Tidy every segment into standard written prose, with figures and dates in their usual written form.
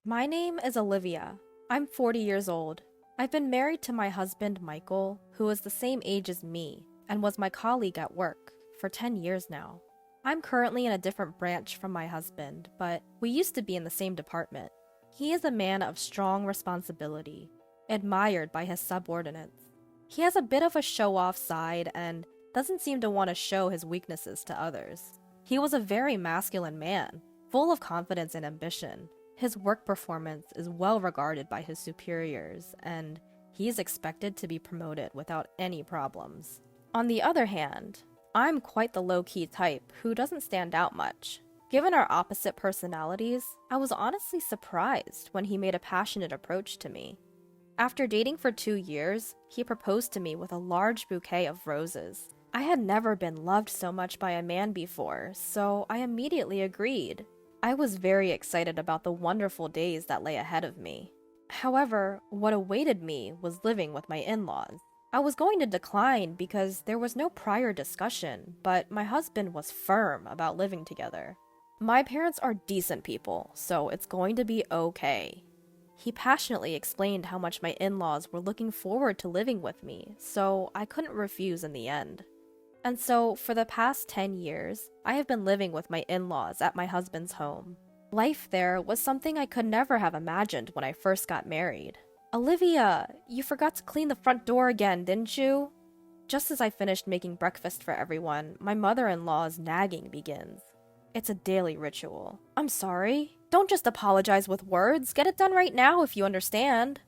My name is Olivia. I'm 40 years old. I've been married to my husband, Michael, who is the same age as me and was my colleague at work for 10 years now. I'm currently in a different branch from my husband, but we used to be in the same department. He is a man of strong responsibility, admired by his subordinates. He has a bit of a show-off side and doesn't seem to want to show his weaknesses to others. He was a very masculine man, full of confidence and ambition. His work performance is well regarded by his superiors, and he is expected to be promoted without any problems. On the other hand, I'm quite the low-key type who doesn't stand out much. Given our opposite personalities, I was honestly surprised when he made a passionate approach to me. After dating for 2 years, he proposed to me with a large bouquet of roses. I had never been loved so much by a man before, so I immediately agreed. I was very excited about the wonderful days that lay ahead of me. However, what awaited me was living with my in-laws. I was going to decline because there was no prior discussion, but my husband was firm about living together. My parents are decent people, so it's going to be okay. He passionately explained how much my in-laws were looking forward to living with me, so I couldn't refuse in the end. And so, for the past 10 years, I have been living with my in-laws at my husband's home. Life there was something I could never have imagined when I first got married. Olivia, you forgot to clean the front door again, didn't you? Just as I finished making breakfast for everyone, my mother-in-law's nagging begins. It's a daily ritual. I'm sorry. Don't just apologize with words. Get it done right now if you understand.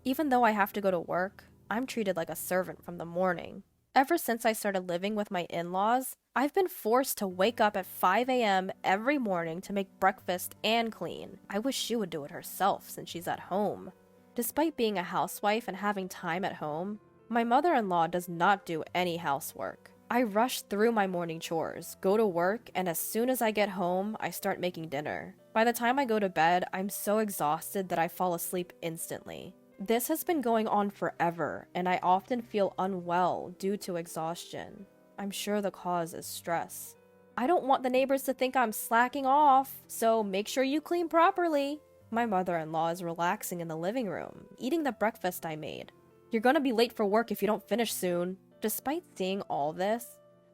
Even though I have to go to work, I'm treated like a servant from the morning. Ever since I started living with my in-laws, I've been forced to wake up at 5 a.m. every morning to make breakfast and clean. I wish she would do it herself since she's at home. Despite being a housewife and having time at home, my mother-in-law does not do any housework. I rush through my morning chores, go to work, and as soon as I get home, I start making dinner. By the time I go to bed, I'm so exhausted that I fall asleep instantly. This has been going on forever, and I often feel unwell due to exhaustion. I'm sure the cause is stress. I don't want the neighbors to think I'm slacking off, so make sure you clean properly. My mother-in-law is relaxing in the living room, eating the breakfast I made. You're gonna be late for work if you don't finish soon. Despite seeing all this,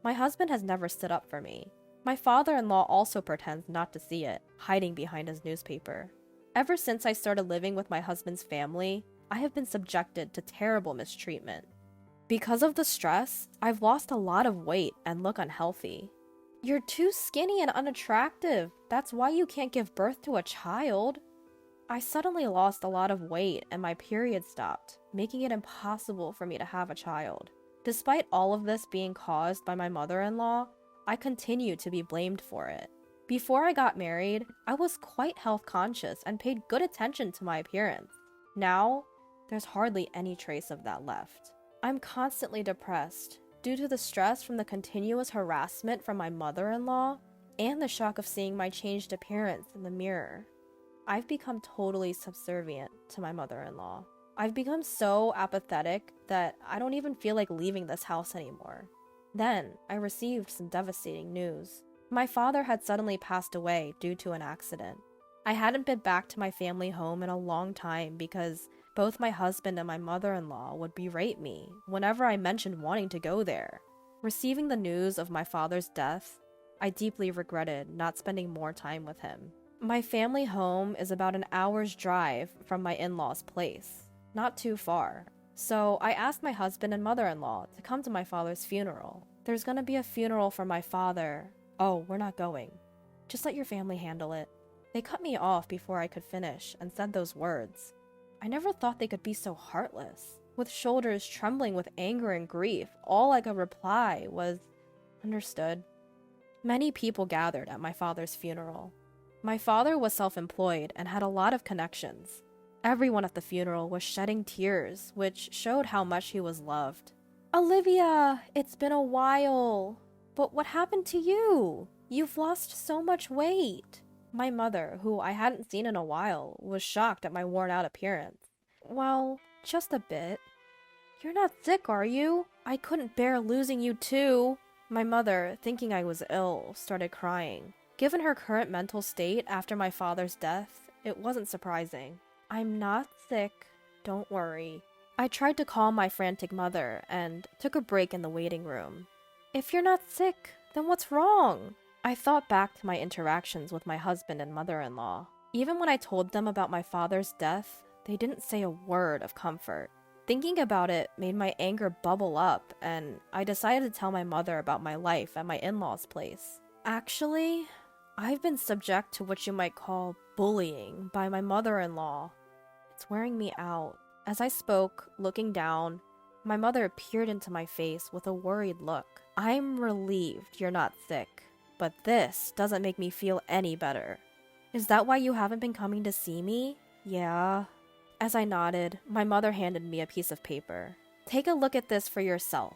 my husband has never stood up for me. My father-in-law also pretends not to see it, hiding behind his newspaper. Ever since I started living with my husband's family, I have been subjected to terrible mistreatment. Because of the stress, I've lost a lot of weight and look unhealthy. You're too skinny and unattractive. That's why you can't give birth to a child. I suddenly lost a lot of weight and my period stopped, making it impossible for me to have a child. Despite all of this being caused by my mother-in-law, I continue to be blamed for it. Before I got married, I was quite health conscious and paid good attention to my appearance. Now, there's hardly any trace of that left. I'm constantly depressed due to the stress from the continuous harassment from my mother-in-law and the shock of seeing my changed appearance in the mirror. I've become totally subservient to my mother-in-law. I've become so apathetic that I don't even feel like leaving this house anymore. Then, I received some devastating news. My father had suddenly passed away due to an accident. I hadn't been back to my family home in a long time because both my husband and my mother-in-law would berate me whenever I mentioned wanting to go there. Receiving the news of my father's death, I deeply regretted not spending more time with him. My family home is about an hour's drive from my in-laws' place. Not too far. So I asked my husband and mother-in-law to come to my father's funeral. There's gonna be a funeral for my father. Oh, we're not going. Just let your family handle it. They cut me off before I could finish and said those words. I never thought they could be so heartless. With shoulders trembling with anger and grief, all I could reply was, "Understood." Many people gathered at my father's funeral. My father was self-employed and had a lot of connections. Everyone at the funeral was shedding tears, which showed how much he was loved. "Olivia, it's been a while. But what happened to you? You've lost so much weight." My mother, who I hadn't seen in a while, was shocked at my worn-out appearance. "Well, just a bit." "You're not sick, are you? I couldn't bear losing you too." My mother, thinking I was ill, started crying. Given her current mental state after my father's death, It wasn't surprising. I'm not sick, don't worry. I tried to calm my frantic mother and took a break in the waiting room. If you're not sick, then what's wrong? I thought back to my interactions with my husband and mother-in-law. Even when I told them about my father's death, they didn't say a word of comfort. Thinking about it made my anger bubble up, and I decided to tell my mother about my life at my in-laws' place. Actually, I've been subject to what you might call bullying by my mother-in-law. It's wearing me out. As I spoke, looking down, my mother peered into my face with a worried look. I'm relieved you're not sick, but this doesn't make me feel any better. Is that why you haven't been coming to see me? Yeah. As I nodded, my mother handed me a piece of paper. Take a look at this for yourself.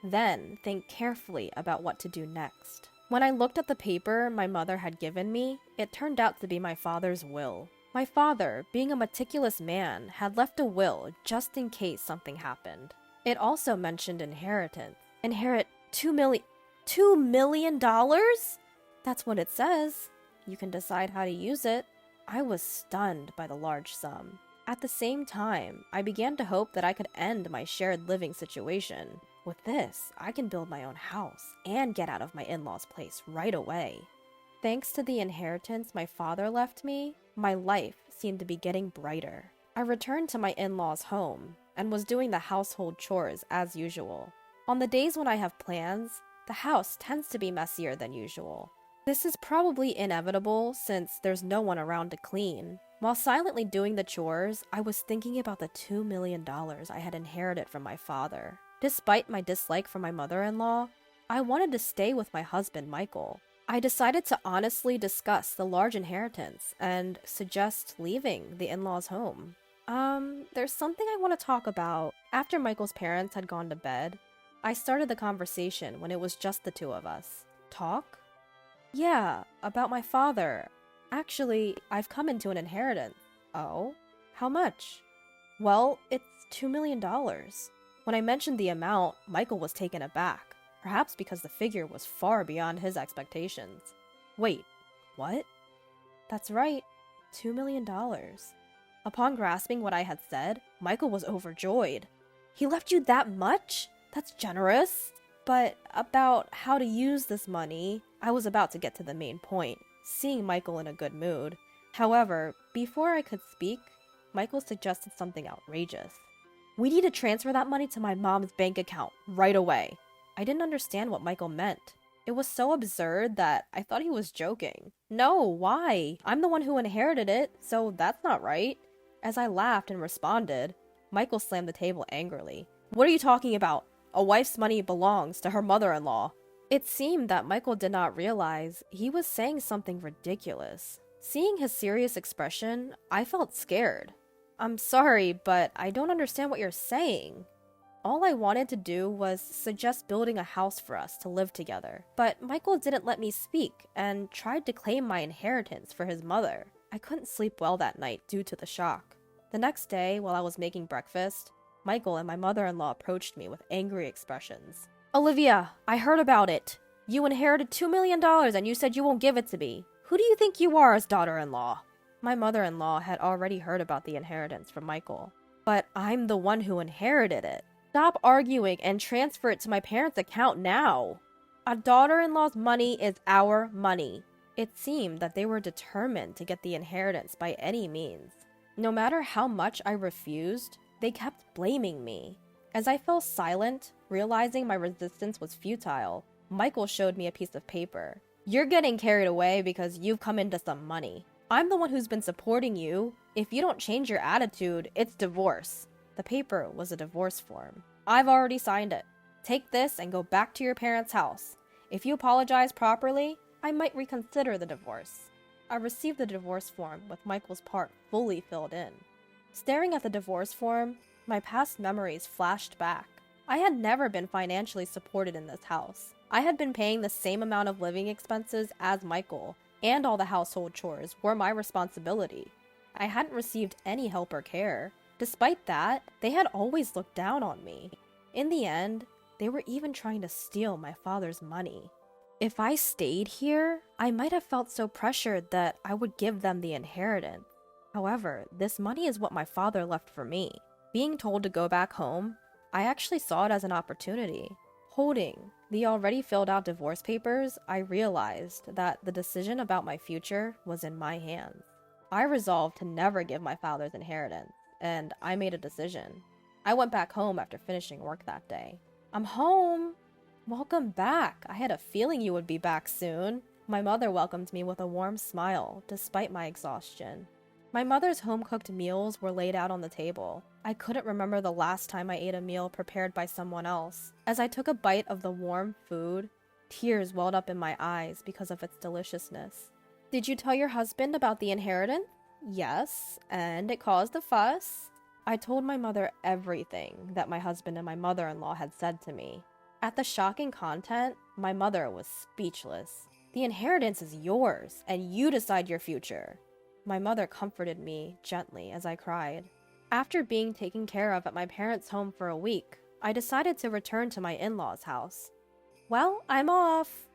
Then think carefully about what to do next. When I looked at the paper my mother had given me, it turned out to be my father's will. My father, being a meticulous man, had left a will just in case something happened. It also mentioned inheritance. Inherit $2 million? That's what it says. You can decide how to use it. I was stunned by the large sum. At the same time, I began to hope that I could end my shared living situation. With this, I can build my own house and get out of my in-laws' place right away. Thanks to the inheritance my father left me, my life seemed to be getting brighter. I returned to my in-laws' home and was doing the household chores as usual. On the days when I have plans, the house tends to be messier than usual. This is probably inevitable since there's no one around to clean. While silently doing the chores, I was thinking about the $2 million I had inherited from my father. Despite my dislike for my mother-in-law, I wanted to stay with my husband, Michael. I decided to honestly discuss the large inheritance and suggest leaving the in-laws' home. There's something I want to talk about. After Michael's parents had gone to bed, I started the conversation when it was just the two of us. Talk? Yeah, about my father. Actually, I've come into an inheritance. Oh? How much? Well, it's $2 million. When I mentioned the amount, Michael was taken aback, perhaps because the figure was far beyond his expectations. Wait, what? That's right, $2 million. Upon grasping what I had said, Michael was overjoyed. He left you that much? That's generous. But about how to use this money, I was about to get to the main point, seeing Michael in a good mood. However, before I could speak, Michael suggested something outrageous. We need to transfer that money to my mom's bank account right away. I didn't understand what Michael meant. It was so absurd that I thought he was joking. No, why? I'm the one who inherited it, so that's not right. As I laughed and responded, Michael slammed the table angrily. What are you talking about? A wife's money belongs to her mother-in-law. It seemed that Michael did not realize he was saying something ridiculous. Seeing his serious expression, I felt scared. I'm sorry, but I don't understand what you're saying. All I wanted to do was suggest building a house for us to live together. But Michael didn't let me speak and tried to claim my inheritance for his mother. I couldn't sleep well that night due to the shock. The next day, while I was making breakfast, Michael and my mother-in-law approached me with angry expressions. Olivia, I heard about it. You inherited $2 million and you said you won't give it to me. Who do you think you are as daughter-in-law? My mother-in-law had already heard about the inheritance from Michael. But I'm the one who inherited it. Stop arguing and transfer it to my parents' account now. A daughter-in-law's money is our money. It seemed that they were determined to get the inheritance by any means. No matter how much I refused, they kept blaming me. As I fell silent, realizing my resistance was futile, Michael showed me a piece of paper. You're getting carried away because you've come into some money. I'm the one who's been supporting you. If you don't change your attitude, it's divorce. The paper was a divorce form. I've already signed it. Take this and go back to your parents' house. If you apologize properly, I might reconsider the divorce. I received the divorce form with Michael's part fully filled in. Staring at the divorce form, my past memories flashed back. I had never been financially supported in this house. I had been paying the same amount of living expenses as Michael, and all the household chores were my responsibility. I hadn't received any help or care. Despite that, they had always looked down on me. In the end, they were even trying to steal my father's money. If I stayed here, I might have felt so pressured that I would give them the inheritance. However, this money is what my father left for me. Being told to go back home, I actually saw it as an opportunity. Holding the already filled out divorce papers, I realized that the decision about my future was in my hands. I resolved to never give my father's inheritance, and I made a decision. I went back home after finishing work that day. I'm home! Welcome back. I had a feeling you would be back soon. My mother welcomed me with a warm smile, despite my exhaustion. My mother's home-cooked meals were laid out on the table. I couldn't remember the last time I ate a meal prepared by someone else. As I took a bite of the warm food, tears welled up in my eyes because of its deliciousness. Did you tell your husband about the inheritance? Yes, and it caused a fuss. I told my mother everything that my husband and my mother-in-law had said to me. At the shocking content, my mother was speechless. The inheritance is yours, and you decide your future. My mother comforted me gently as I cried. After being taken care of at my parents' home for a week, I decided to return to my in-laws' house. Well, I'm off.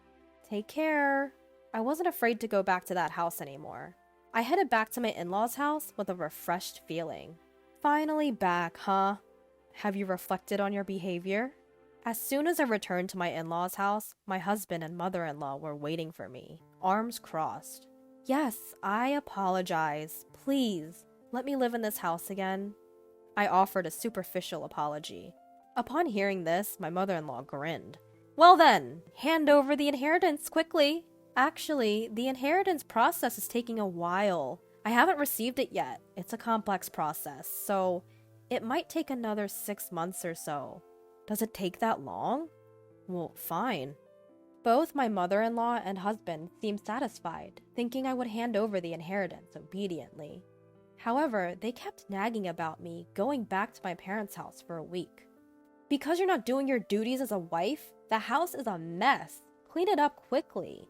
Take care. I wasn't afraid to go back to that house anymore. I headed back to my in-laws' house with a refreshed feeling. Finally back, huh? Have you reflected on your behavior? As soon as I returned to my in-laws' house, my husband and mother-in-law were waiting for me, arms crossed. Yes, I apologize. Please, let me live in this house again. I offered a superficial apology. Upon hearing this, my mother-in-law grinned. Well then, hand over the inheritance quickly. Actually, the inheritance process is taking a while. I haven't received it yet. It's a complex process, so it might take another 6 months or so. Does it take that long? Well, fine. Both my mother-in-law and husband seemed satisfied, thinking I would hand over the inheritance obediently. However, they kept nagging about me going back to my parents' house for a week. Because you're not doing your duties as a wife, the house is a mess. Clean it up quickly.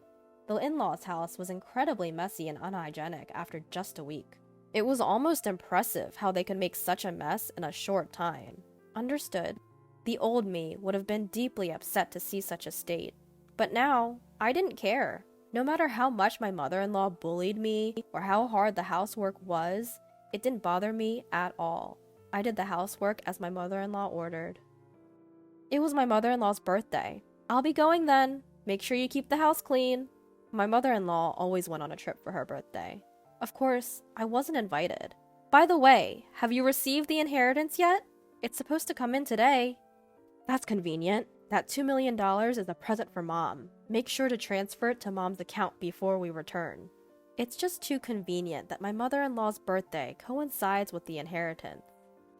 The in-laws' house was incredibly messy and unhygienic after just a week. It was almost impressive how they could make such a mess in a short time. Understood. The old me would have been deeply upset to see such a state. But now, I didn't care. No matter how much my mother-in-law bullied me or how hard the housework was, it didn't bother me at all. I did the housework as my mother-in-law ordered. It was my mother-in-law's birthday. I'll be going then. Make sure you keep the house clean. My mother-in-law always went on a trip for her birthday. Of course, I wasn't invited. By the way, have you received the inheritance yet? It's supposed to come in today. That's convenient. That $2 million is a present for Mom. Make sure to transfer it to Mom's account before we return. It's just too convenient that my mother-in-law's birthday coincides with the inheritance.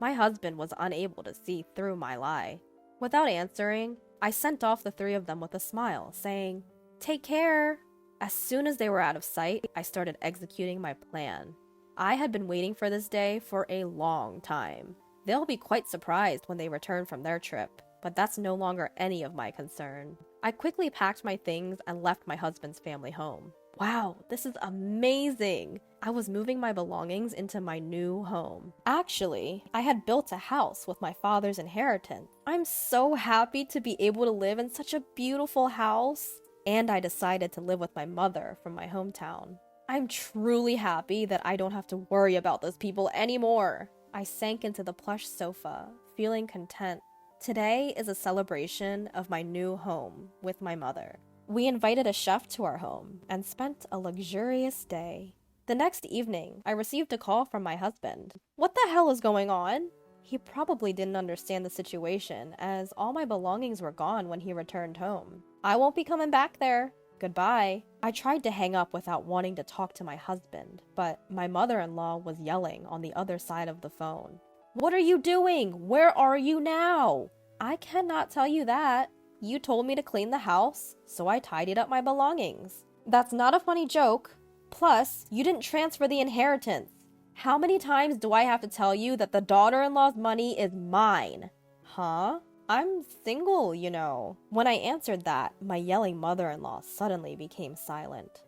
My husband was unable to see through my lie. Without answering, I sent off the three of them with a smile, saying, "Take care." As soon as they were out of sight, I started executing my plan. I had been waiting for this day for a long time. They'll be quite surprised when they return from their trip, but that's no longer any of my concern. I quickly packed my things and left my husband's family home. Wow, this is amazing! I was moving my belongings into my new home. Actually, I had built a house with my father's inheritance. I'm so happy to be able to live in such a beautiful house. And I decided to live with my mother from my hometown. I'm truly happy that I don't have to worry about those people anymore. I sank into the plush sofa, feeling content. Today is a celebration of my new home with my mother. We invited a chef to our home and spent a luxurious day. The next evening, I received a call from my husband. What the hell is going on? He probably didn't understand the situation, as all my belongings were gone when he returned home. I won't be coming back there. Goodbye. I tried to hang up without wanting to talk to my husband, but my mother-in-law was yelling on the other side of the phone. What are you doing? Where are you now? I cannot tell you that. You told me to clean the house, so I tidied up my belongings. That's not a funny joke. Plus, you didn't transfer the inheritance. How many times do I have to tell you that the daughter-in-law's money is mine? Huh? I'm single, you know. When I answered that, my yelling mother-in-law suddenly became silent.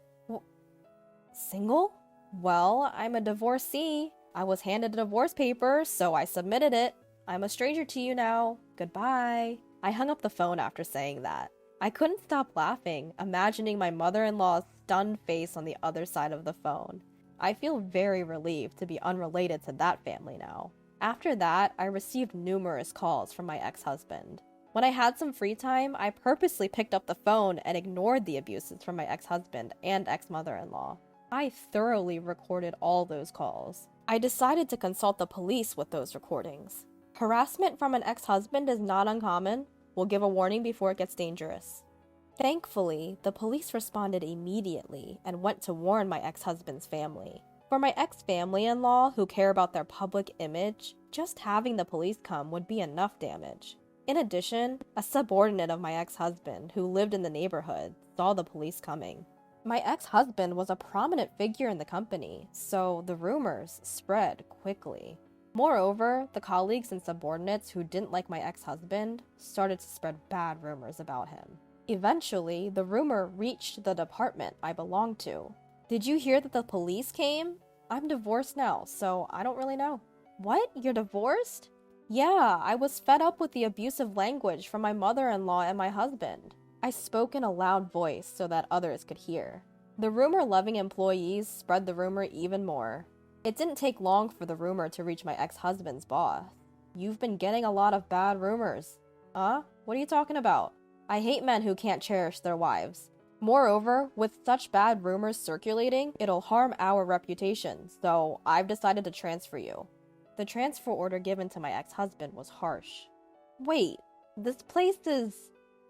Single? Well, I'm a divorcee. I was handed a divorce paper, so I submitted it. I'm a stranger to you now. Goodbye. I hung up the phone after saying that. I couldn't stop laughing, imagining my mother-in-law's stunned face on the other side of the phone. I feel very relieved to be unrelated to that family now. After that, I received numerous calls from my ex-husband. When I had some free time, I purposely picked up the phone and ignored the abuses from my ex-husband and ex-mother-in-law. I thoroughly recorded all those calls. I decided to consult the police with those recordings. Harassment from an ex-husband is not uncommon. We'll give a warning before it gets dangerous. Thankfully, the police responded immediately and went to warn my ex-husband's family. For my ex-family-in-law who care about their public image, just having the police come would be enough damage. In addition, a subordinate of my ex-husband who lived in the neighborhood saw the police coming. My ex-husband was a prominent figure in the company, so the rumors spread quickly. Moreover, the colleagues and subordinates who didn't like my ex-husband started to spread bad rumors about him. Eventually, the rumor reached the department I belonged to. Did you hear that the police came? I'm divorced now, so I don't really know. What? You're divorced? Yeah, I was fed up with the abusive language from my mother-in-law and my husband. I spoke in a loud voice so that others could hear. The rumor-loving employees spread the rumor even more. It didn't take long for the rumor to reach my ex-husband's boss. You've been getting a lot of bad rumors. Huh? What are you talking about? I hate men who can't cherish their wives. Moreover, with such bad rumors circulating, it'll harm our reputation, so I've decided to transfer you. The transfer order given to my ex-husband was harsh. Wait, this place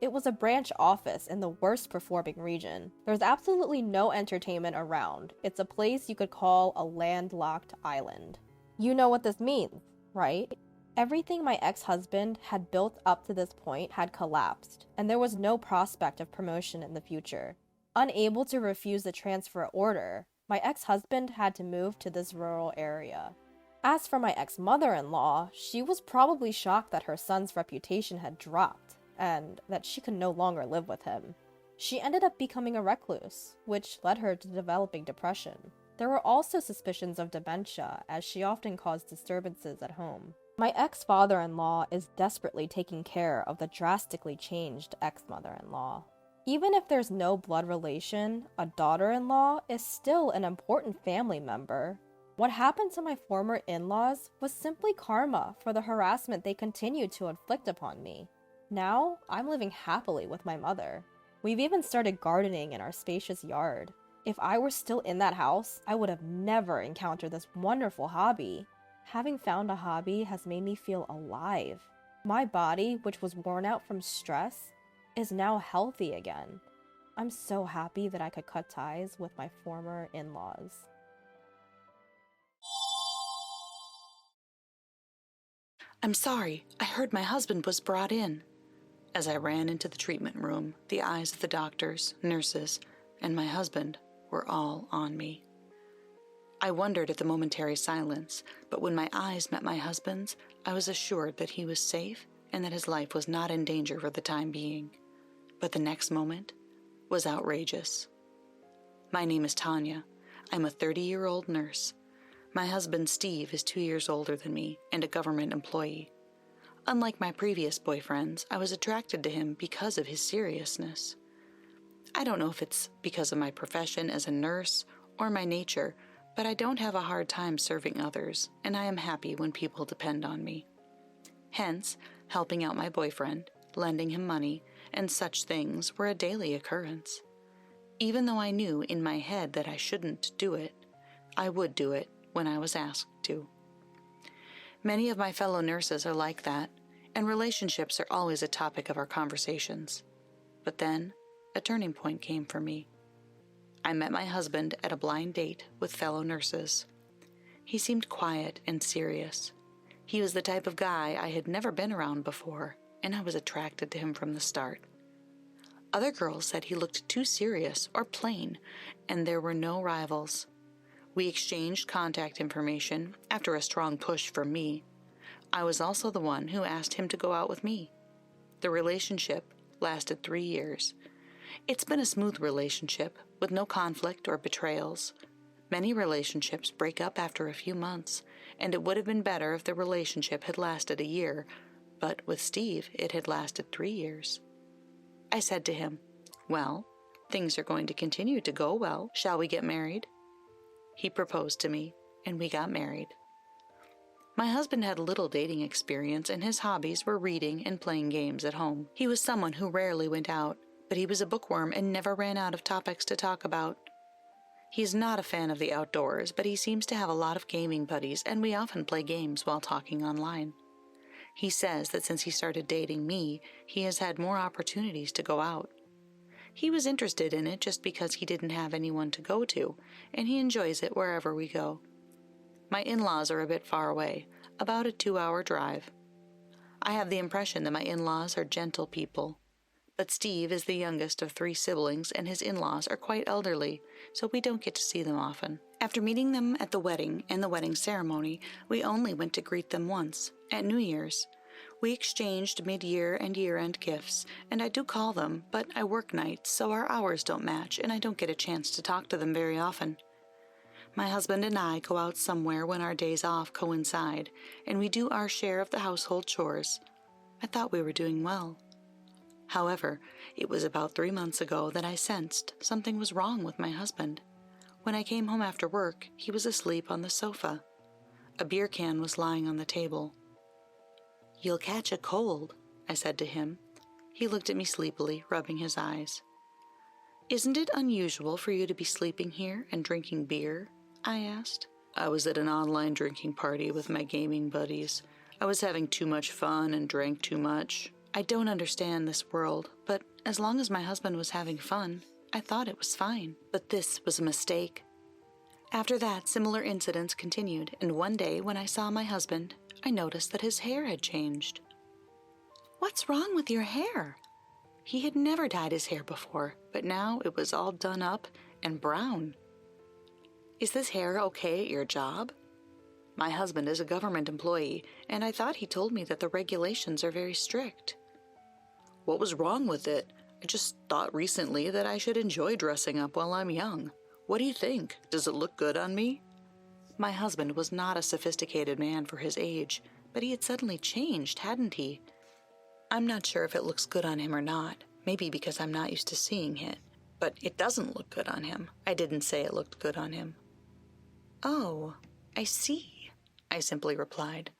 It was a branch office in the worst performing region. There's absolutely no entertainment around. It's a place you could call a landlocked island. You know what this means, right? Everything my ex-husband had built up to this point had collapsed, and there was no prospect of promotion in the future. Unable to refuse the transfer order, my ex-husband had to move to this rural area. As for my ex-mother-in-law, she was probably shocked that her son's reputation had dropped, and that she could no longer live with him. She ended up becoming a recluse, which led her to developing depression. There were also suspicions of dementia, as she often caused disturbances at home. My ex-father-in-law is desperately taking care of the drastically changed ex-mother-in-law. Even if there's no blood relation, a daughter-in-law is still an important family member. What happened to my former in-laws was simply karma for the harassment they continued to inflict upon me. Now, I'm living happily with my mother. We've even started gardening in our spacious yard. If I were still in that house, I would have never encountered this wonderful hobby. Having found a hobby has made me feel alive. My body, which was worn out from stress, is now healthy again. I'm so happy that I could cut ties with my former in-laws. I'm sorry, I heard my husband was brought in. As I ran into the treatment room, the eyes of the doctors, nurses, and my husband were all on me. I wondered at the momentary silence, but when my eyes met my husband's, I was assured that he was safe and that his life was not in danger for the time being. But the next moment was outrageous. My name is Tanya. I'm a 30-year-old nurse. My husband, Steve, is 2 years older than me and a government employee. Unlike my previous boyfriends, I was attracted to him because of his seriousness. I don't know if it's because of my profession as a nurse or my nature, but I don't have a hard time serving others, and I am happy when people depend on me. Hence, helping out my boyfriend, lending him money, and such things were a daily occurrence. Even though I knew in my head that I shouldn't do it, I would do it when I was asked to. Many of my fellow nurses are like that, and relationships are always a topic of our conversations. But then, a turning point came for me. I met my husband at a blind date with fellow nurses. He seemed quiet and serious. He was the type of guy I had never been around before, and I was attracted to him from the start. Other girls said he looked too serious or plain, and there were no rivals. We exchanged contact information after a strong push from me. I was also the one who asked him to go out with me. The relationship lasted 3 years. It's been a smooth relationship with no conflict or betrayals. Many relationships break up after a few months, and it would have been better if the relationship had lasted a year, but with Steve it had lasted 3 years. I said to him, "Well, things are going to continue to go well. Shall we get married?" He proposed to me, and we got married. My husband had little dating experience, and his hobbies were reading and playing games at home. He was someone who rarely went out, but he was a bookworm and never ran out of topics to talk about. He is not a fan of the outdoors, but he seems to have a lot of gaming buddies, and we often play games while talking online. He says that since he started dating me, he has had more opportunities to go out. He was interested in it just because he didn't have anyone to go to, and he enjoys it wherever we go. My in-laws are a bit far away, about a 2-hour drive. I have the impression that my in-laws are gentle people. But Steve is the youngest of 3 siblings, and his in-laws are quite elderly, so we don't get to see them often. After meeting them at the wedding and the wedding ceremony, we only went to greet them once, at New Year's. We exchanged mid-year and year-end gifts, and I do call them, but I work nights, so our hours don't match, and I don't get a chance to talk to them very often. My husband and I go out somewhere when our days off coincide, and we do our share of the household chores. I thought we were doing well. However, it was about 3 months ago that I sensed something was wrong with my husband. When I came home after work, he was asleep on the sofa. A beer can was lying on the table. "You'll catch a cold," I said to him. He looked at me sleepily, rubbing his eyes. "Isn't it unusual for you to be sleeping here and drinking beer?" I asked. "I was at an online drinking party with my gaming buddies. I was having too much fun and drank too much. I don't understand this world, but as long as my husband was having fun, I thought it was fine. But this was a mistake." After that, similar incidents continued, and one day when I saw my husband, I noticed that his hair had changed. "What's wrong with your hair?" He had never dyed his hair before, but now it was all done up and brown. "Is this hair okay at your job?" My husband is a government employee, and I thought he told me that the regulations are very strict. "What was wrong with it? I just thought recently that I should enjoy dressing up while I'm young. What do you think? Does it look good on me?" My husband was not a sophisticated man for his age, but he had suddenly changed, hadn't he? I'm not sure if it looks good on him or not, maybe because I'm not used to seeing it, but it doesn't look good on him. I didn't say it looked good on him. "Oh, I see," I simply replied.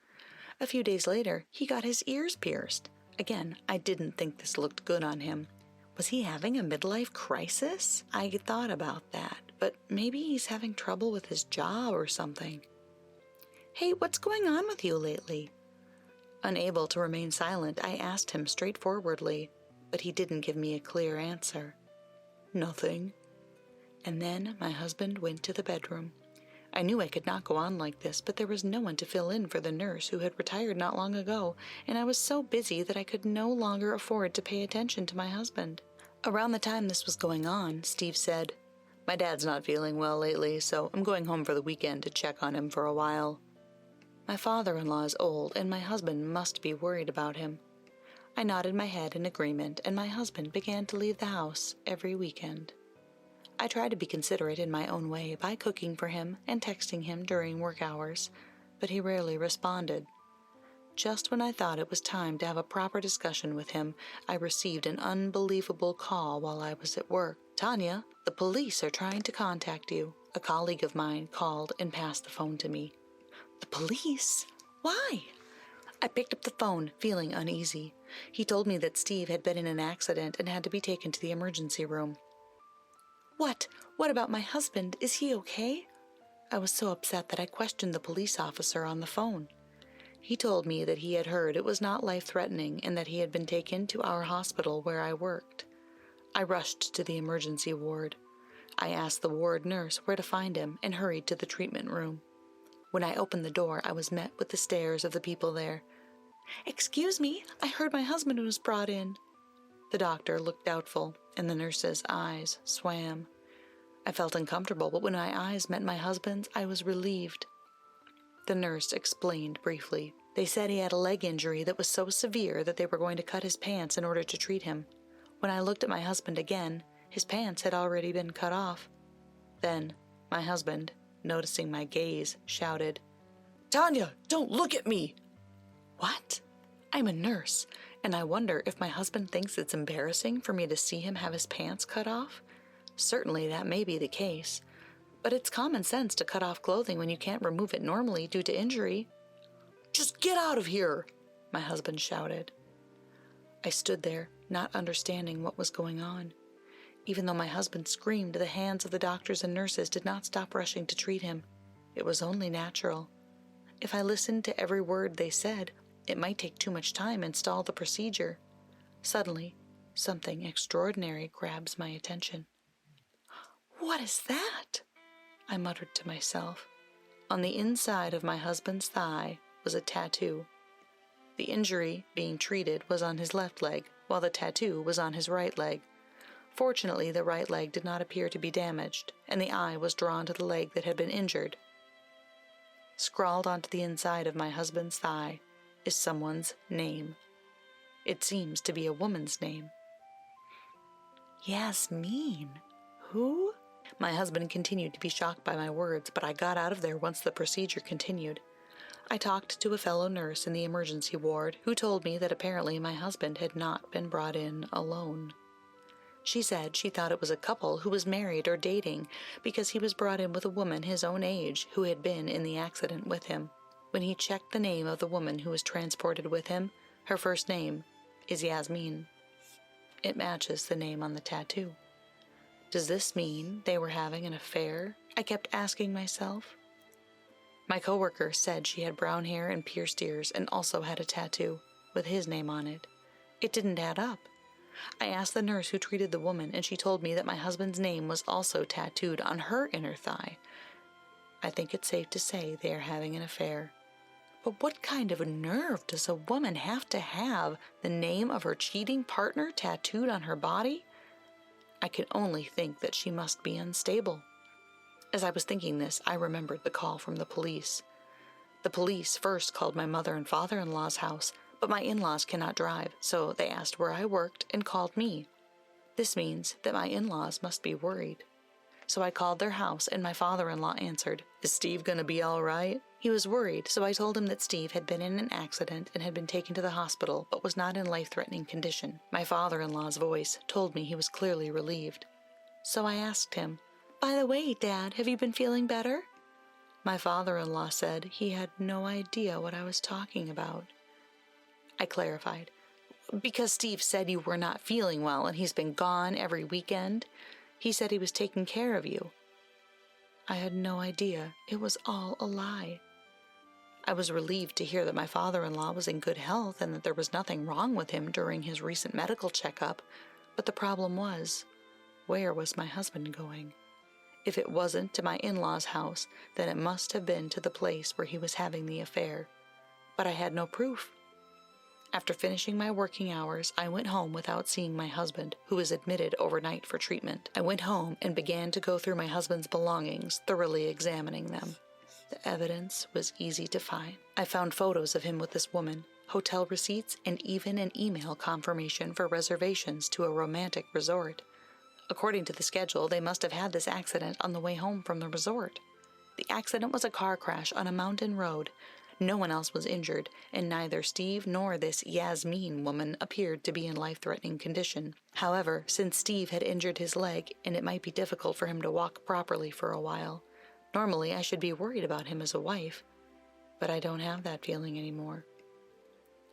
A few days later, he got his ears pierced. Again, I didn't think this looked good on him. Was he having a midlife crisis? I thought about that, but maybe he's having trouble with his job or something. "Hey, what's going on with you lately?" Unable to remain silent, I asked him straightforwardly, but he didn't give me a clear answer. "Nothing." And then my husband went to the bedroom. I knew I could not go on like this, but there was no one to fill in for the nurse who had retired not long ago, and I was so busy that I could no longer afford to pay attention to my husband. Around the time this was going on, Steve said, "My dad's not feeling well lately, so I'm going home for the weekend to check on him for a while." My father-in-law is old, and my husband must be worried about him. I nodded my head in agreement, and my husband began to leave the house every weekend. I tried to be considerate in my own way by cooking for him and texting him during work hours, but he rarely responded. Just when I thought it was time to have a proper discussion with him, I received an unbelievable call while I was at work. "Tanya, the police are trying to contact you." A colleague of mine called and passed the phone to me. "The police? Why?" I picked up the phone, feeling uneasy. He told me that Steve had been in an accident and had to be taken to the emergency room. What? What about my husband? Is he okay?" I was so upset that I questioned the police officer on the phone. He told me that he had heard it was not life-threatening and that he had been taken to our hospital where I worked. I rushed to the emergency ward. I asked the ward nurse where to find him and hurried to the treatment room. When I opened the door, I was met with the stares of the people there. "Excuse me, I heard my husband was brought in." The doctor looked doubtful, and the nurse's eyes swam. I felt uncomfortable, but when my eyes met my husband's, I was relieved. The nurse explained briefly. They said he had a leg injury that was so severe that they were going to cut his pants in order to treat him. When I looked at my husband again, his pants had already been cut off. Then, my husband, noticing my gaze, shouted, "Tanya, don't look at me!" What? I'm a nurse, and I wonder if my husband thinks it's embarrassing for me to see him have his pants cut off. Certainly that may be the case, but it's common sense to cut off clothing when you can't remove it normally due to injury. "Just get out of here," my husband shouted. I stood there, not understanding what was going on. Even though my husband screamed, the hands of the doctors and nurses did not stop rushing to treat him. It was only natural. If I listened to every word they said, it might take too much time and stall the procedure. Suddenly, something extraordinary grabs my attention. "What is that?" I muttered to myself. On the inside of my husband's thigh was a tattoo. The injury being treated was on his left leg, while the tattoo was on his right leg. Fortunately, the right leg did not appear to be damaged, and the eye was drawn to the leg that had been injured. Scrawled onto the inside of my husband's thigh is someone's name. It seems to be a woman's name. Yasmin. Who? My husband continued to be shocked by my words, but I got out of there once the procedure continued. I talked to a fellow nurse in the emergency ward who told me that apparently my husband had not been brought in alone. She said she thought it was a couple who was married or dating because he was brought in with a woman his own age who had been in the accident with him. When he checked the name of the woman who was transported with him, her first name is Yasmin. It matches the name on the tattoo. Does this mean they were having an affair? I kept asking myself. My coworker said she had brown hair and pierced ears and also had a tattoo with his name on it. It didn't add up. I asked the nurse who treated the woman, and she told me that my husband's name was also tattooed on her inner thigh. I think it's safe to say they are having an affair. But what kind of nerve does a woman have to have the name of her cheating partner tattooed on her body? I can only think that she must be unstable. As I was thinking this, I remembered the call from the police. The police first called my mother and father-in-law's house, but my in-laws cannot drive, so they asked where I worked and called me. This means that my in-laws must be worried. So I called their house, and my father-in-law answered, "Is Steve gonna be all right?" He was worried, so I told him that Steve had been in an accident and had been taken to the hospital, but was not in life-threatening condition. My father-in-law's voice told me he was clearly relieved. So I asked him, "By the way, Dad, have you been feeling better?" My father-in-law said he had no idea what I was talking about. I clarified, "Because Steve said you were not feeling well and he's been gone every weekend. He said he was taking care of you." I had no idea. It was all a lie. I was relieved to hear that my father-in-law was in good health and that there was nothing wrong with him during his recent medical checkup, but the problem was, where was my husband going? If it wasn't to my in-laws' house, then it must have been to the place where he was having the affair. But I had no proof. After finishing my working hours, I went home without seeing my husband, who was admitted overnight for treatment. I went home and began to go through my husband's belongings, thoroughly examining them. The evidence was easy to find. I found photos of him with this woman, hotel receipts, and even an email confirmation for reservations to a romantic resort. According to the schedule, they must have had this accident on the way home from the resort. The accident was a car crash on a mountain road. No one else was injured, and neither Steve nor this Yasmin woman appeared to be in life-threatening condition. However, since Steve had injured his leg, and it might be difficult for him to walk properly for a while, normally I should be worried about him as a wife, but I don't have that feeling anymore.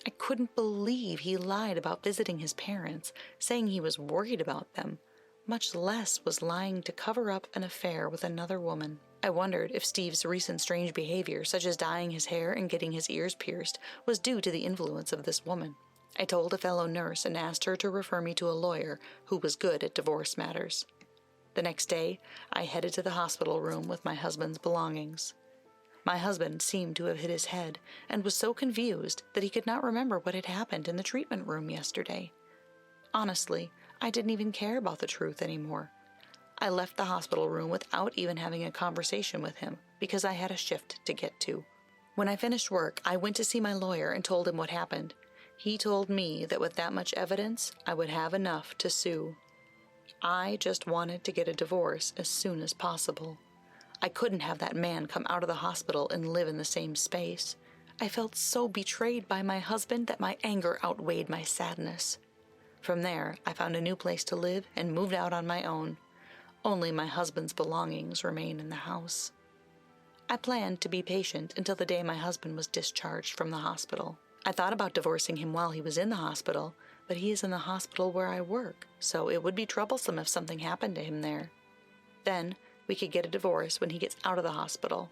I couldn't believe he lied about visiting his parents, saying he was worried about them, much less was lying to cover up an affair with another woman. I wondered if Steve's recent strange behavior, such as dyeing his hair and getting his ears pierced, was due to the influence of this woman. I told a fellow nurse and asked her to refer me to a lawyer who was good at divorce matters. The next day, I headed to the hospital room with my husband's belongings. My husband seemed to have hit his head and was so confused that he could not remember what had happened in the treatment room yesterday. Honestly, I didn't even care about the truth anymore. I left the hospital room without even having a conversation with him because I had a shift to get to. When I finished work, I went to see my lawyer and told him what happened. He told me that with that much evidence, I would have enough to sue. I just wanted to get a divorce as soon as possible. I couldn't have that man come out of the hospital and live in the same space. I felt so betrayed by my husband that my anger outweighed my sadness. From there, I found a new place to live and moved out on my own. Only my husband's belongings remain in the house. I planned to be patient until the day my husband was discharged from the hospital. I thought about divorcing him while he was in the hospital, but he is in the hospital where I work, so it would be troublesome if something happened to him there. Then we could get a divorce when he gets out of the hospital.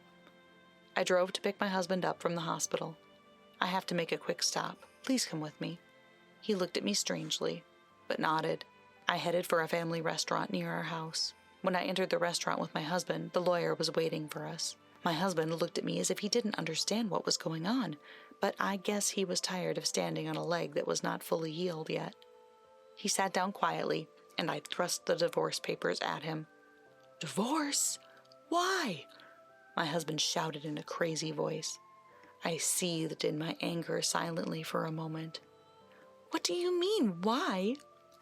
I drove to pick my husband up from the hospital. I have to make a quick stop. Please come with me. He looked at me strangely, but nodded. I headed for a family restaurant near our house. When I entered the restaurant with my husband, the lawyer was waiting for us. My husband looked at me as if he didn't understand what was going on, but I guess he was tired of standing on a leg that was not fully healed yet. He sat down quietly, and I thrust the divorce papers at him. "Divorce? Why?" my husband shouted in a crazy voice. I seethed in my anger silently for a moment. "What do you mean, why?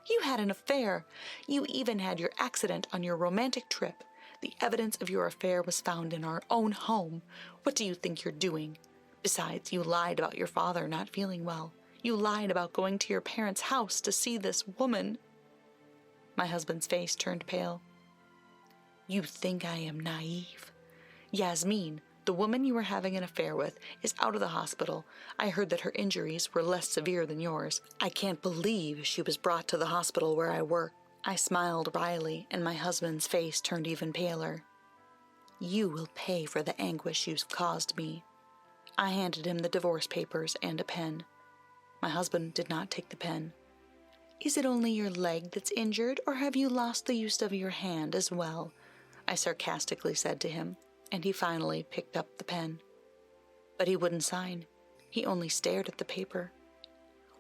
You had an affair. You even had your accident on your romantic trip. The evidence of your affair was found in our own home. What do you think you're doing? Besides, you lied about your father not feeling well. You lied about going to your parents' house to see this woman." My husband's face turned pale. "You think I am naive? Yasmin, the woman you were having an affair with, is out of the hospital. I heard that her injuries were less severe than yours. I can't believe she was brought to the hospital where I work." I smiled wryly, and my husband's face turned even paler. "You will pay for the anguish you've caused me." I handed him the divorce papers and a pen. My husband did not take the pen. "Is it only your leg that's injured, or have you lost the use of your hand as well?" I sarcastically said to him, and he finally picked up the pen. But he wouldn't sign. He only stared at the paper.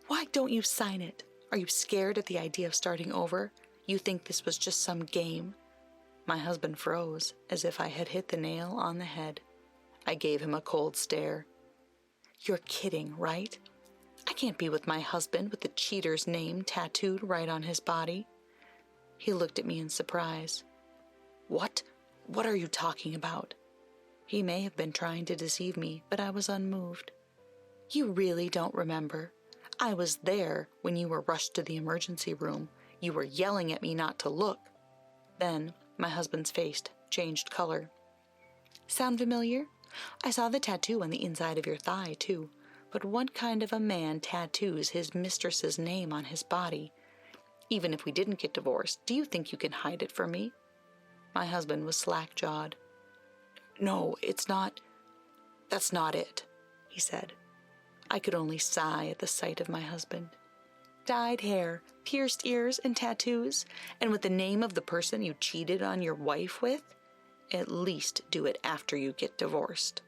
"Why don't you sign it? Are you scared at the idea of starting over? You think this was just some game?" My husband froze, as if I had hit the nail on the head. I gave him a cold stare. "You're kidding, right? I can't be with my husband with the cheater's name tattooed right on his body." He looked at me in surprise. What? What are you talking about?" He may have been trying to deceive me, but I was unmoved. "You really don't remember? I was there when you were rushed to the emergency room. You were yelling at me not to look." Then my husband's face changed color. "Sound familiar? I saw the tattoo on the inside of your thigh, too. But what kind of a man tattoos his mistress's name on his body? Even if we didn't get divorced, do you think you can hide it from me?" My husband was slack-jawed. "No, that's not it," he said. I could only sigh at the sight of my husband. "Dyed hair, pierced ears, and tattoos, and with the name of the person you cheated on your wife with? At least do it after you get divorced."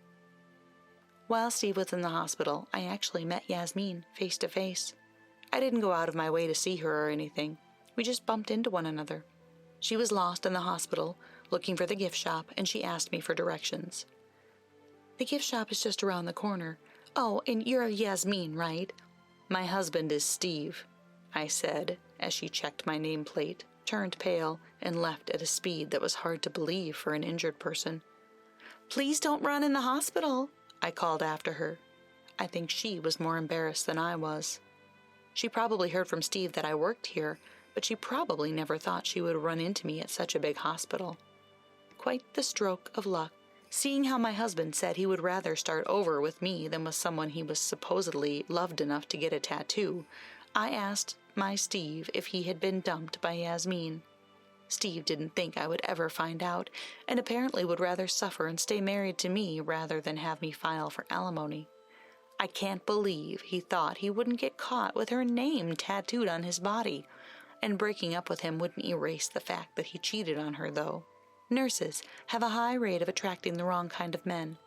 While Steve was in the hospital, I actually met Yasmin face to face. I didn't go out of my way to see her or anything. We just bumped into one another. She was lost in the hospital, looking for the gift shop, and she asked me for directions. "The gift shop is just around the corner. Oh, and you're Yasmin, right?" "My husband is Steve," I said, as she checked my nameplate, turned pale, and left at a speed that was hard to believe for an injured person. "Please don't run in the hospital," I called after her. I think she was more embarrassed than I was. She probably heard from Steve that I worked here, but she probably never thought she would run into me at such a big hospital. Quite the stroke of luck. Seeing how my husband said he would rather start over with me than with someone he was supposedly loved enough to get a tattoo, I asked my Steve if he had been dumped by Yasmin. Steve didn't think I would ever find out, and apparently would rather suffer and stay married to me rather than have me file for alimony. I can't believe he thought he wouldn't get caught with her name tattooed on his body, and breaking up with him wouldn't erase the fact that he cheated on her, though. Nurses have a high rate of attracting the wrong kind of men.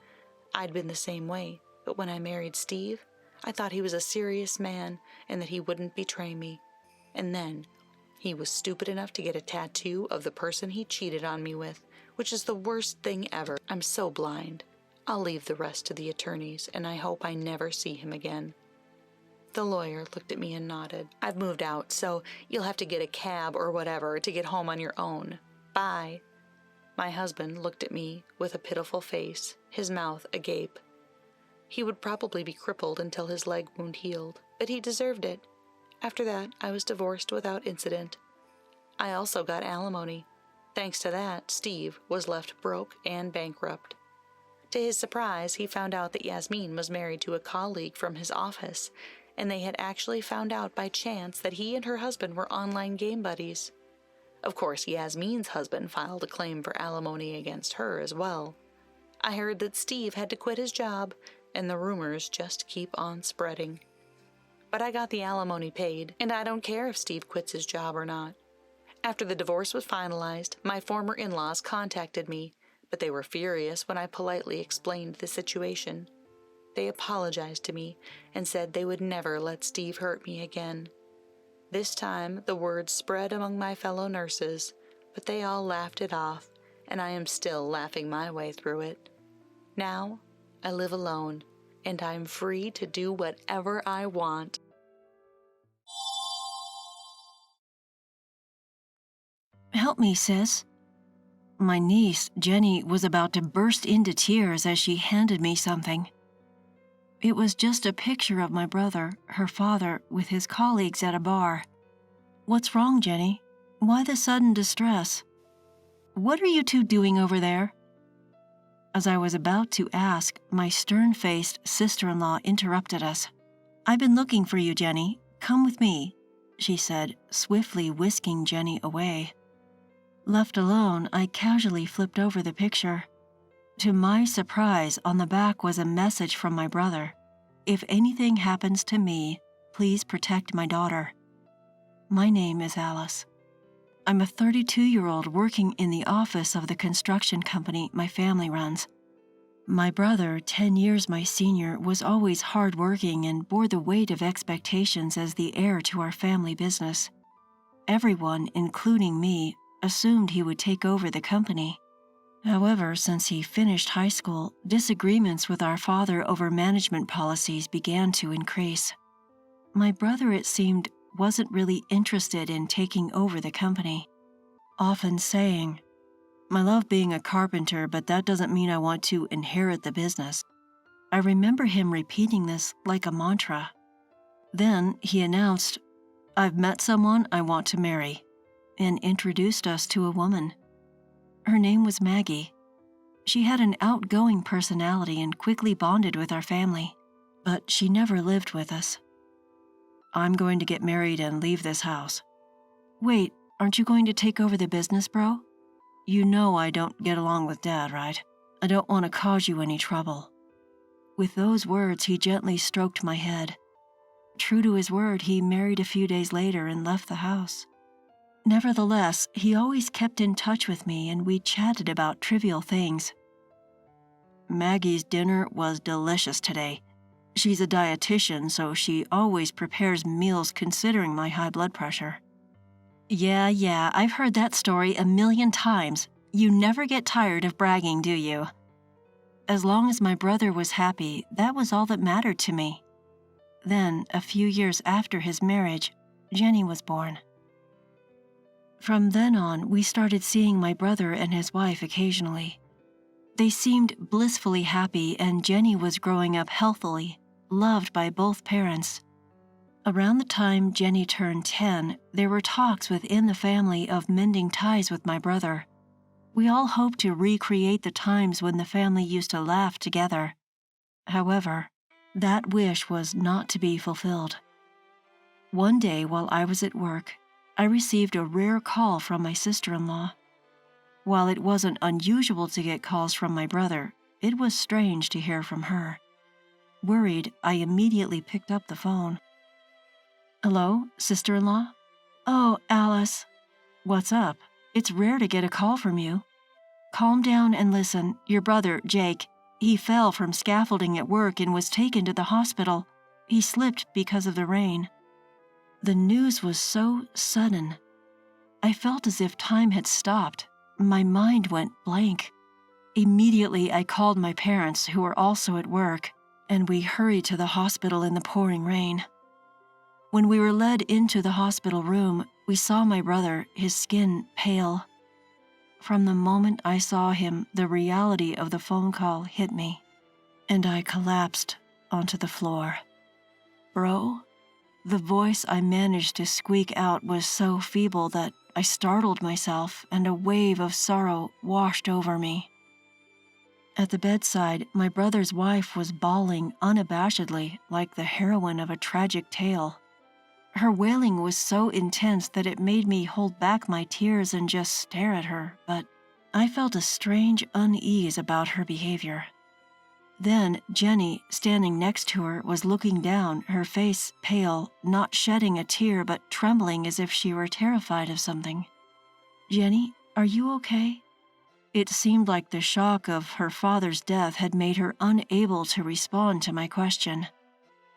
I'd been the same way, but when I married Steve, I thought he was a serious man and that he wouldn't betray me. And then he was stupid enough to get a tattoo of the person he cheated on me with, which is the worst thing ever. I'm so blind. I'll leave the rest to the attorneys, and I hope I never see him again." The lawyer looked at me and nodded. "I've moved out, so you'll have to get a cab or whatever to get home on your own. Bye." My husband looked at me with a pitiful face, his mouth agape. He would probably be crippled until his leg wound healed, but he deserved it. After that, I was divorced without incident. I also got alimony. Thanks to that, Steve was left broke and bankrupt. To his surprise, he found out that Yasmin was married to a colleague from his office, and they had actually found out by chance that he and her husband were online game buddies. Of course, Yasmin's husband filed a claim for alimony against her as well. I heard that Steve had to quit his job, and the rumors just keep on spreading. But I got the alimony paid, and I don't care if Steve quits his job or not. After the divorce was finalized, my former in-laws contacted me, but they were furious when I politely explained the situation. They apologized to me and said they would never let Steve hurt me again. This time, the word spread among my fellow nurses, but they all laughed it off, and I am still laughing my way through it. Now, I live alone, and I'm free to do whatever I want. Help me, sis. My niece, Jenny, was about to burst into tears as she handed me something. It was just a picture of my brother, her father, with his colleagues at a bar. What's wrong, Jenny? Why the sudden distress? What are you two doing over there? As I was about to ask, my stern-faced sister-in-law interrupted us. I've been looking for you, Jenny. Come with me, she said, swiftly whisking Jenny away. Left alone, I casually flipped over the picture. To my surprise, on the back was a message from my brother. If anything happens to me, please protect my daughter. My name is Alice. I'm a 32-year-old working in the office of the construction company my family runs. My brother, 10 years my senior, was always hardworking and bore the weight of expectations as the heir to our family business. Everyone, including me, assumed he would take over the company. However, since he finished high school, disagreements with our father over management policies began to increase. My brother, it seemed, wasn't really interested in taking over the company, often saying, "I love being a carpenter, but that doesn't mean I want to inherit the business." I remember him repeating this like a mantra. Then he announced, "I've met someone I want to marry," and introduced us to a woman. Her name was Maggie. She had an outgoing personality and quickly bonded with our family, but she never lived with us. "I'm going to get married and leave this house." "Wait, aren't you going to take over the business, bro?" "You know I don't get along with Dad, right? I don't want to cause you any trouble." With those words, he gently stroked my head. True to his word, he married a few days later and left the house. Nevertheless, he always kept in touch with me and we chatted about trivial things. "Maggie's dinner was delicious today. She's a dietitian, so she always prepares meals considering my high blood pressure." Yeah, I've heard that story a million times. You never get tired of bragging, do you? As long as my brother was happy, that was all that mattered to me. Then, a few years after his marriage, Jenny was born. From then on, we started seeing my brother and his wife occasionally. They seemed blissfully happy, and Jenny was growing up healthily, loved by both parents. Around the time Jenny turned 10, there were talks within the family of mending ties with my brother. We all hoped to recreate the times when the family used to laugh together. However, that wish was not to be fulfilled. One day while I was at work, I received a rare call from my sister-in-law. While it wasn't unusual to get calls from my brother, it was strange to hear from her. Worried, I immediately picked up the phone. "Hello, sister-in-law?" "Oh, Alice." "What's up? It's rare to get a call from you." "Calm down and listen. Your brother, Jake, he fell from scaffolding at work and was taken to the hospital. He slipped because of the rain." The news was so sudden. I felt as if time had stopped. My mind went blank. Immediately, I called my parents, who were also at work, and we hurried to the hospital in the pouring rain. When we were led into the hospital room, we saw my brother, his skin pale. From the moment I saw him, the reality of the phone call hit me, and I collapsed onto the floor. "Bro?" The voice I managed to squeak out was so feeble that I startled myself, and a wave of sorrow washed over me. At the bedside, my brother's wife was bawling unabashedly, like the heroine of a tragic tale. Her wailing was so intense that it made me hold back my tears and just stare at her, but I felt a strange unease about her behavior. Then Jenny, standing next to her, was looking down, her face pale, not shedding a tear but trembling as if she were terrified of something. "Jenny, are you okay?" It seemed like the shock of her father's death had made her unable to respond to my question.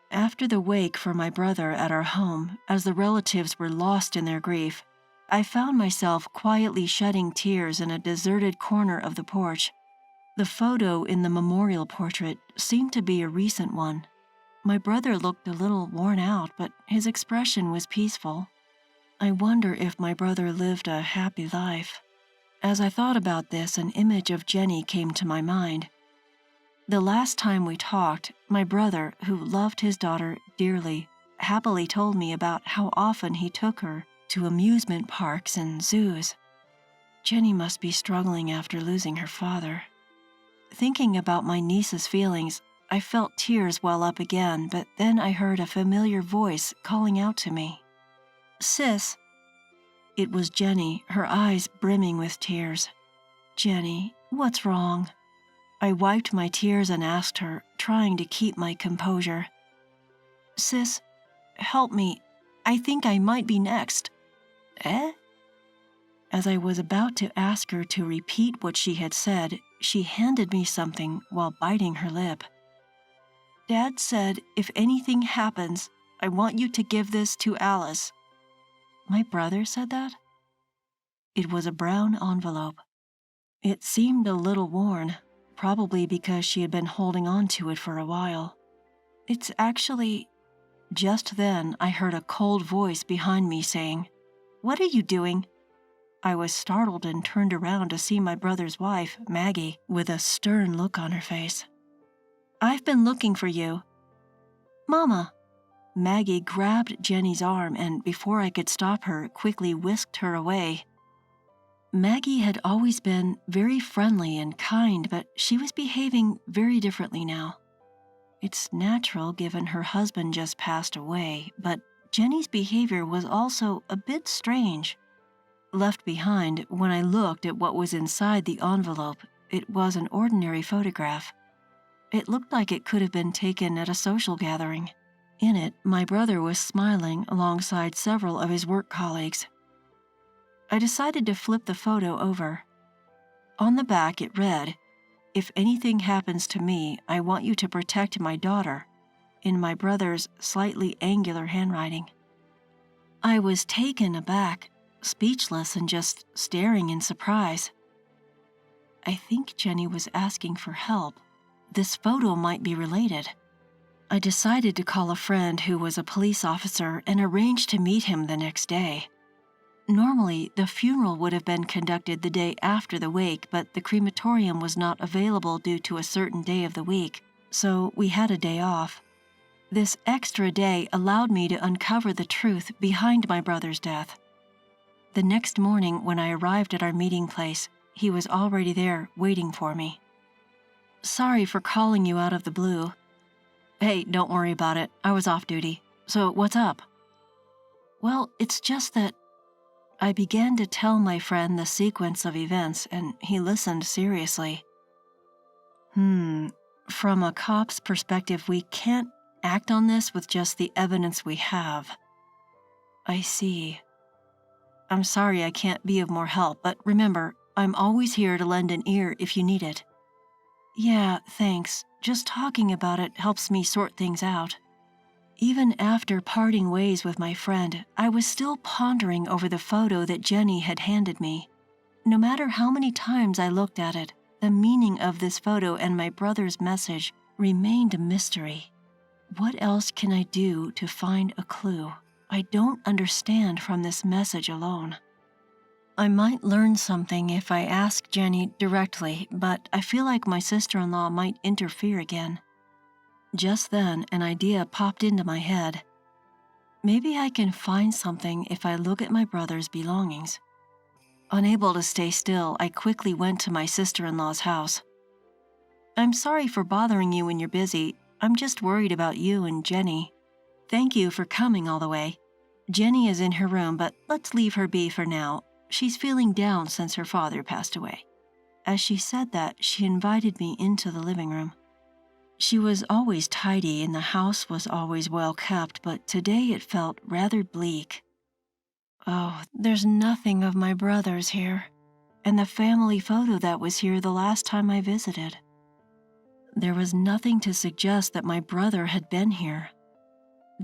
After the wake for my brother at our home, as the relatives were lost in their grief, I found myself quietly shedding tears in a deserted corner of the porch. The photo in the memorial portrait seemed to be a recent one. My brother looked a little worn out, but his expression was peaceful. I wonder if my brother lived a happy life. As I thought about this, an image of Jenny came to my mind. The last time we talked, my brother, who loved his daughter dearly, happily told me about how often he took her to amusement parks and zoos. Jenny must be struggling after losing her father. Thinking about my niece's feelings, I felt tears well up again, but then I heard a familiar voice calling out to me. "Sis." It was Jenny, her eyes brimming with tears. "Jenny, what's wrong?" I wiped my tears and asked her, trying to keep my composure. "Sis, help me. I think I might be next." "Eh?" As I was about to ask her to repeat what she had said, she handed me something while biting her lip. "Dad said if anything happens, I want you to give this to Alice." My brother said that? It was a brown envelope. It seemed a little worn, probably because she had been holding on to it for a while. "It's actually..." Just then, I heard a cold voice behind me saying, "What are you doing?" I was startled and turned around to see my brother's wife, Maggie, with a stern look on her face. "I've been looking for you." "Mama!" Maggie grabbed Jenny's arm and, before I could stop her, quickly whisked her away. Maggie had always been very friendly and kind, but she was behaving very differently now. It's natural given her husband just passed away, but Jenny's behavior was also a bit strange. Left behind, when I looked at what was inside the envelope, it was an ordinary photograph. It looked like it could have been taken at a social gathering. In it, my brother was smiling alongside several of his work colleagues. I decided to flip the photo over. On the back it read, "If anything happens to me, I want you to protect my daughter," in my brother's slightly angular handwriting. I was taken aback, speechless and just staring in surprise. I think Jenny was asking for help. This photo might be related. I decided to call a friend who was a police officer and arranged to meet him the next day. Normally, the funeral would have been conducted the day after the wake, but the crematorium was not available due to a certain day of the week, so we had a day off. This extra day allowed me to uncover the truth behind my brother's death. The next morning, when I arrived at our meeting place, he was already there waiting for me. "Sorry for calling you out of the blue." "Hey, don't worry about it. I was off duty. So what's up?" "Well, it's just that..." I began to tell my friend the sequence of events, and he listened seriously. From a cop's perspective, we can't act on this with just the evidence we have." "I see. I'm sorry I can't be of more help, but remember, I'm always here to lend an ear if you need it." "Yeah, thanks. Just talking about it helps me sort things out." Even after parting ways with my friend, I was still pondering over the photo that Jenny had handed me. No matter how many times I looked at it, the meaning of this photo and my brother's message remained a mystery. What else can I do to find a clue? I don't understand from this message alone. I might learn something if I ask Jenny directly, but I feel like my sister-in-law might interfere again. Just then, an idea popped into my head. Maybe I can find something if I look at my brother's belongings. Unable to stay still, I quickly went to my sister-in-law's house. "I'm sorry for bothering you when you're busy. I'm just worried about you and Jenny. Thank you for coming all the way. Jenny is in her room, but let's leave her be for now. She's feeling down since her father passed away." As she said that, she invited me into the living room. She was always tidy and the house was always well kept, but today it felt rather bleak. Oh, there's nothing of my brothers here, and the family photo that was here the last time I visited. There was nothing to suggest that my brother had been here.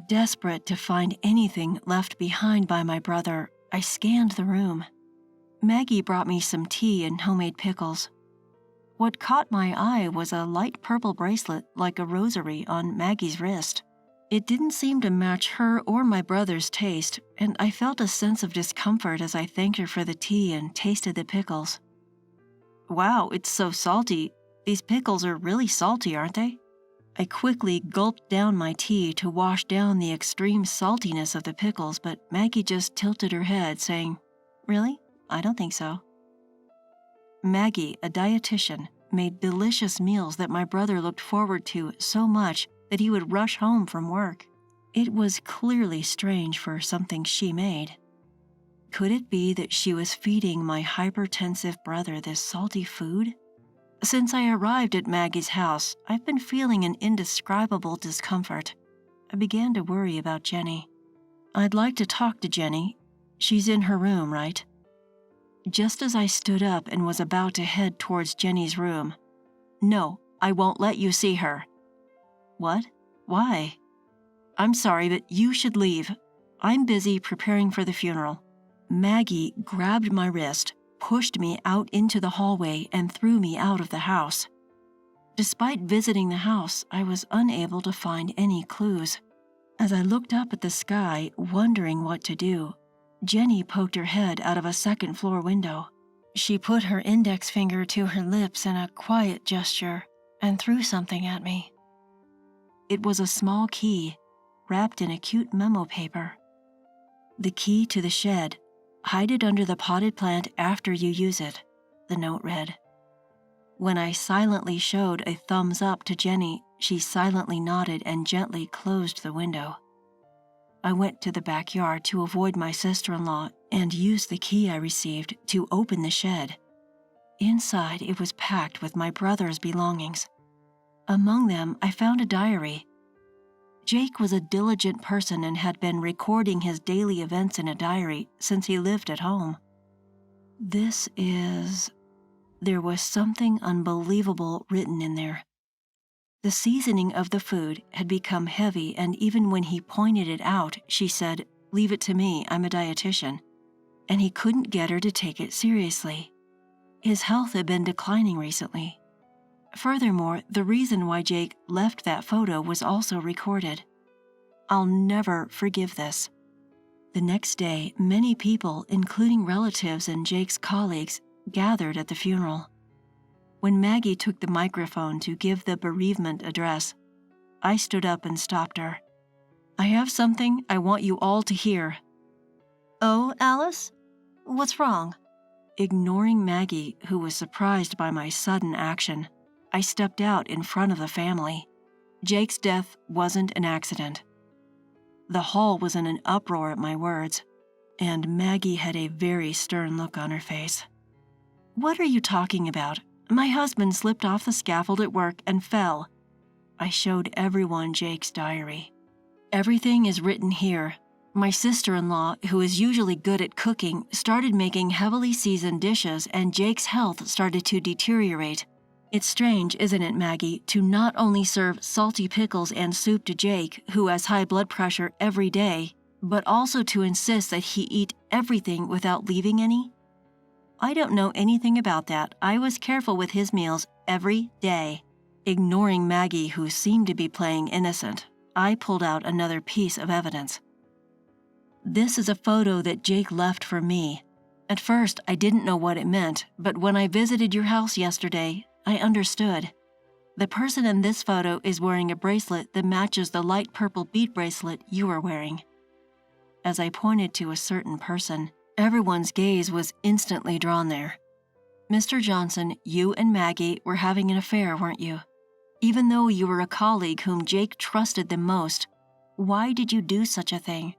Desperate to find anything left behind by my brother, I scanned the room. Maggie brought me some tea and homemade pickles. What caught my eye was a light purple bracelet like a rosary on Maggie's wrist. It didn't seem to match her or my brother's taste, and I felt a sense of discomfort as I thanked her for the tea and tasted the pickles. "Wow, it's so salty. These pickles are really salty, aren't they?" I quickly gulped down my tea to wash down the extreme saltiness of the pickles, but Maggie just tilted her head, saying, "Really? I don't think so." Maggie, a dietitian, made delicious meals that my brother looked forward to so much that he would rush home from work. It was clearly strange for something she made. Could it be that she was feeding my hypertensive brother this salty food? Since I arrived at Maggie's house, I've been feeling an indescribable discomfort. I began to worry about Jenny. "I'd like to talk to Jenny. She's in her room, right?" Just as I stood up and was about to head towards Jenny's room, "No, I won't let you see her." "What? Why?" "I'm sorry, but you should leave. I'm busy preparing for the funeral." Maggie grabbed my wrist, pushed me out into the hallway, and threw me out of the house. Despite visiting the house, I was unable to find any clues. As I looked up at the sky, wondering what to do, Jenny poked her head out of a second-floor window. She put her index finger to her lips in a quiet gesture and threw something at me. It was a small key, wrapped in a cute memo paper. "The key to the shed. Hide it under the potted plant after you use it," the note read. When I silently showed a thumbs up to Jenny, she silently nodded and gently closed the window. I went to the backyard to avoid my sister-in-law and used the key I received to open the shed. Inside, it was packed with my brother's belongings. Among them, I found a diary. Jake was a diligent person and had been recording his daily events in a diary since he lived at home. There was something unbelievable written in there. The seasoning of the food had become heavy, and even when he pointed it out, she said, "Leave it to me, I'm a dietitian," and he couldn't get her to take it seriously. His health had been declining recently. Furthermore, the reason why Jake left that photo was also recorded. I'll never forgive this. The next day, many people, including relatives and Jake's colleagues, gathered at the funeral. When Maggie took the microphone to give the bereavement address, I stood up and stopped her. "I have something I want you all to hear." "Oh, Alice? What's wrong?" Ignoring Maggie, who was surprised by my sudden action, I stepped out in front of the family. Jake's death wasn't an accident. The hall was in an uproar at my words, and Maggie had a very stern look on her face. "What are you talking about? My husband slipped off the scaffold at work and fell." I showed everyone Jake's diary. "Everything is written here. My sister-in-law, who is usually good at cooking, started making heavily seasoned dishes, and Jake's health started to deteriorate. It's strange, isn't it, Maggie, to not only serve salty pickles and soup to Jake, who has high blood pressure, every day, but also to insist that he eat everything without leaving any?" "I don't know anything about that. I was careful with his meals every day." Ignoring Maggie, who seemed to be playing innocent, I pulled out another piece of evidence. "This is a photo that Jake left for me. At first, I didn't know what it meant, but when I visited your house yesterday, I understood. The person in this photo is wearing a bracelet that matches the light purple bead bracelet you are wearing." As I pointed to a certain person, Everyone's gaze was instantly drawn there. Mr. Johnson, you and Maggie were having an affair, weren't you? Even though you were a colleague whom Jake trusted the most, why did you do such a thing?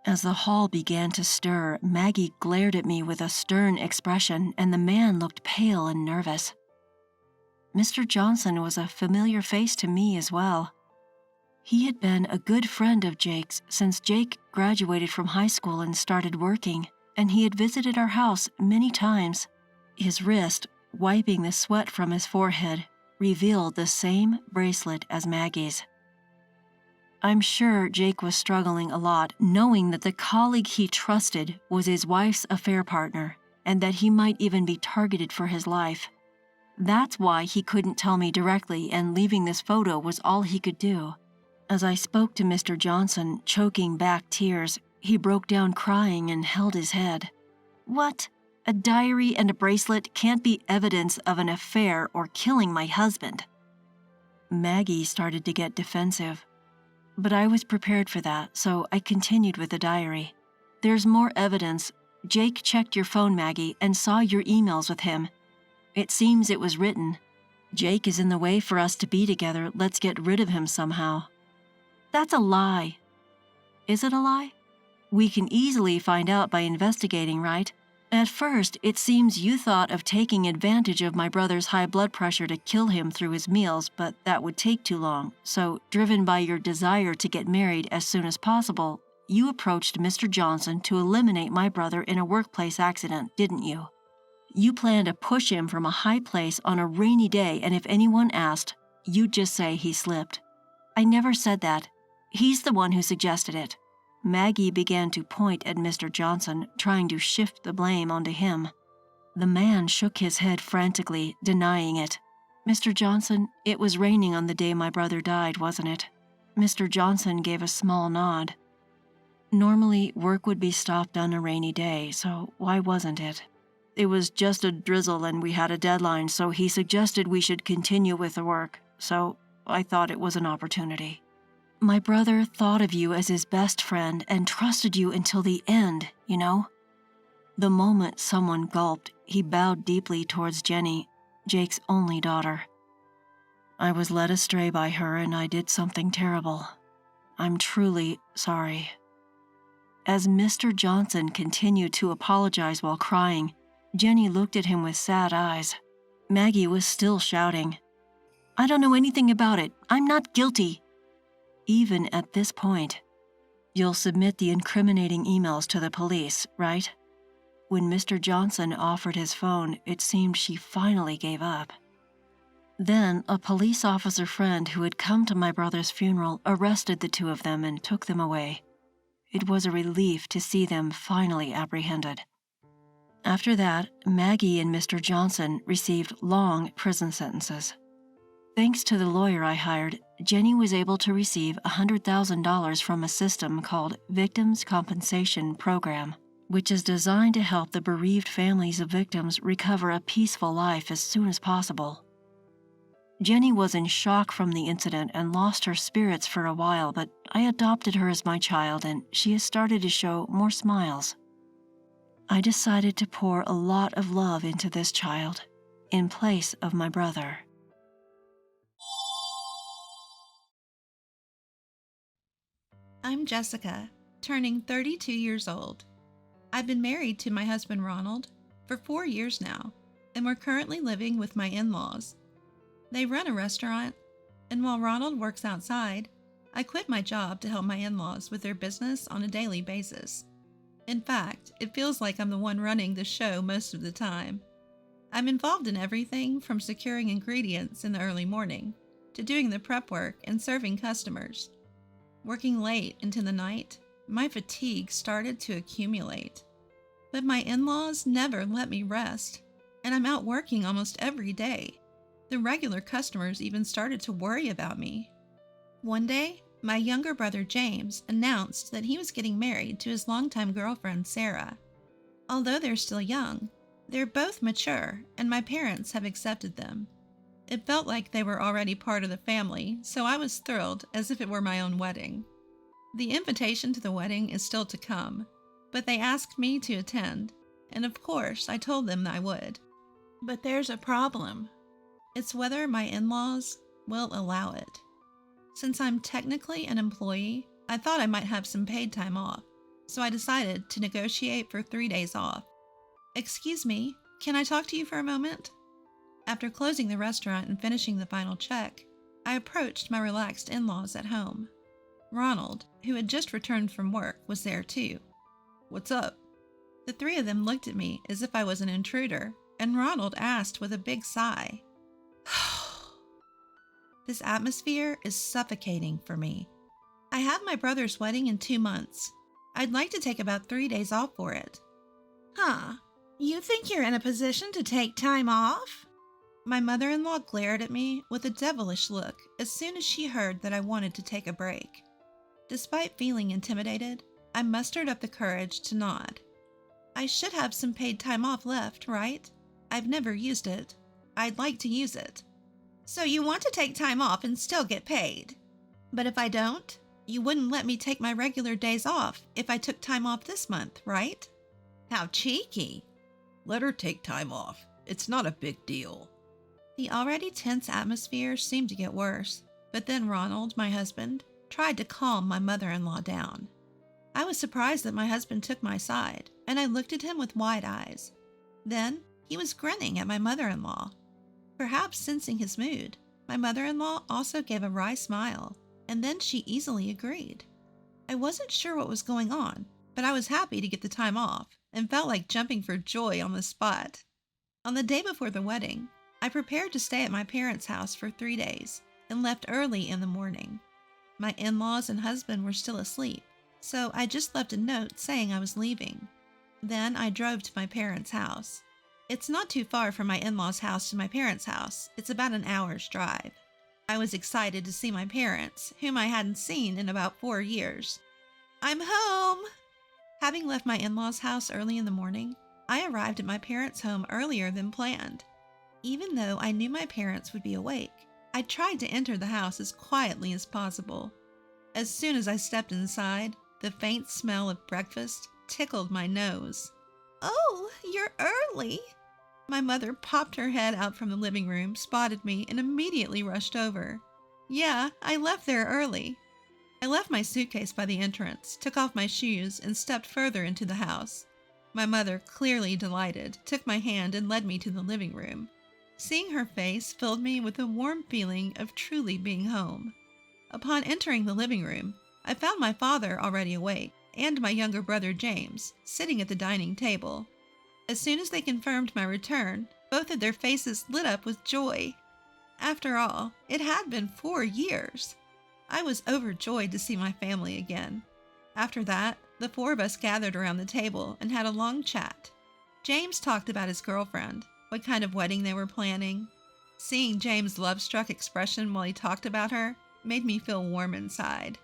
As the hall began to stir, Maggie glared at me with a stern expression, and the man looked pale and nervous. Mr. Johnson was a familiar face to me as well. He had been a good friend of Jake's since Jake graduated from high school and started working, and he had visited our house many times. His wrist, wiping the sweat from his forehead, revealed the same bracelet as Maggie's. I'm sure Jake was struggling a lot, knowing that the colleague he trusted was his wife's affair partner, and that he might even be targeted for his life. That's why he couldn't tell me directly, and leaving this photo was all he could do. As I spoke to Mr. Johnson, choking back tears, he broke down crying and held his head. What? A diary and a bracelet can't be evidence of an affair or killing my husband. Maggie started to get defensive. But I was prepared for that, so I continued with the diary. There's more evidence. Jake checked your phone, Maggie, and saw your emails with him. It seems it was written, "Jake is in the way for us to be together. Let's get rid of him somehow." That's a lie. Is it a lie? We can easily find out by investigating, right? At first, it seems you thought of taking advantage of my brother's high blood pressure to kill him through his meals, but that would take too long. So, driven by your desire to get married as soon as possible, you approached Mr. Johnson to eliminate my brother in a workplace accident, didn't you? You planned to push him from a high place on a rainy day, and if anyone asked, you'd just say he slipped. I never said that. He's the one who suggested it. Maggie began to point at Mr. Johnson, trying to shift the blame onto him. The man shook his head frantically, denying it. Mr. Johnson, it was raining on the day my brother died, wasn't it? Mr. Johnson gave a small nod. Normally, work would be stopped on a rainy day, so why wasn't it? It was just a drizzle and we had a deadline, so he suggested we should continue with the work, so I thought it was an opportunity. My brother thought of you as his best friend and trusted you until the end, you know? The moment someone gulped, he bowed deeply towards Jenny, Jake's only daughter. I was led astray by her and I did something terrible. I'm truly sorry. As Mr. Johnson continued to apologize while crying, Jenny looked at him with sad eyes. Maggie was still shouting, I don't know anything about it. I'm not guilty. Even at this point, you'll submit the incriminating emails to the police, right? When Mr. Johnson offered his phone, it seemed she finally gave up. Then, a police officer friend who had come to my brother's funeral arrested the two of them and took them away. It was a relief to see them finally apprehended. After that, Maggie and Mr. Johnson received long prison sentences. Thanks to the lawyer I hired, Jenny was able to receive $100,000 from a system called Victims' Compensation Program, which is designed to help the bereaved families of victims recover a peaceful life as soon as possible. Jenny was in shock from the incident and lost her spirits for a while, but I adopted her as my child and she has started to show more smiles. I decided to pour a lot of love into this child, in place of my brother. I'm Jessica, turning 32 years old. I've been married to my husband Ronald for 4 years now, and we're currently living with my in-laws. They run a restaurant, and while Ronald works outside, I quit my job to help my in-laws with their business on a daily basis. In fact, it feels like I'm the one running the show most of the time. I'm involved in everything from securing ingredients in the early morning to doing the prep work and serving customers. Working late into the night, my fatigue started to accumulate. But my in-laws never let me rest, and I'm out working almost every day. The regular customers even started to worry about me. One day, my younger brother James announced that he was getting married to his longtime girlfriend Sarah. Although they're still young, they're both mature, and my parents have accepted them. It felt like they were already part of the family, so I was thrilled as if it were my own wedding. The invitation to the wedding is still to come, but they asked me to attend, and of course I told them I would. But there's a problem. It's whether my in-laws will allow it. Since I'm technically an employee, I thought I might have some paid time off, so I decided to negotiate for 3 days off. Excuse me, can I talk to you for a moment? After closing the restaurant and finishing the final check, I approached my relaxed in-laws at home. Ronald, who had just returned from work, was there too. What's up? The three of them looked at me as if I was an intruder, and Ronald asked with a big sigh. This atmosphere is suffocating for me. I have my brother's wedding in 2 months. I'd like to take about 3 days off for it. Huh? You think you're in a position to take time off? My mother-in-law glared at me with a devilish look as soon as she heard that I wanted to take a break. Despite feeling intimidated, I mustered up the courage to nod. I should have some paid time off left, right? I've never used it. I'd like to use it. So you want to take time off and still get paid? But if I don't, you wouldn't let me take my regular days off if I took time off this month, right? How cheeky. Let her take time off. It's not a big deal. The already tense atmosphere seemed to get worse, but then Ronald, my husband, tried to calm my mother-in-law down. I was surprised that my husband took my side, and I looked at him with wide eyes. Then he was grinning at my mother-in-law. Perhaps sensing his mood, my mother-in-law also gave a wry smile, and then she easily agreed. I wasn't sure what was going on, but I was happy to get the time off and felt like jumping for joy on the spot. On the day before the wedding, I prepared to stay at my parents' house for 3 days and left early in the morning. My in-laws and husband were still asleep, so I just left a note saying I was leaving. Then I drove to my parents' house. It's not too far from my in-laws' house to my parents' house. It's about an hour's drive. I was excited to see my parents, whom I hadn't seen in about 4 years. I'm home! Having left my in-laws' house early in the morning, I arrived at my parents' home earlier than planned. Even though I knew my parents would be awake, I tried to enter the house as quietly as possible. As soon as I stepped inside, the faint smell of breakfast tickled my nose. Oh, you're early! My mother popped her head out from the living room, spotted me, and immediately rushed over. Yeah, I left there early. I left my suitcase by the entrance, took off my shoes, and stepped further into the house. My mother, clearly delighted, took my hand and led me to the living room. Seeing her face filled me with a warm feeling of truly being home. Upon entering the living room, I found my father already awake, and my younger brother James, sitting at the dining table. As soon as they confirmed my return, both of their faces lit up with joy. After all, it had been 4 years. I was overjoyed to see my family again. After that, the 4 of us gathered around the table and had a long chat. James talked about his girlfriend, what kind of wedding they were planning. Seeing James' love-struck expression while he talked about her made me feel warm inside.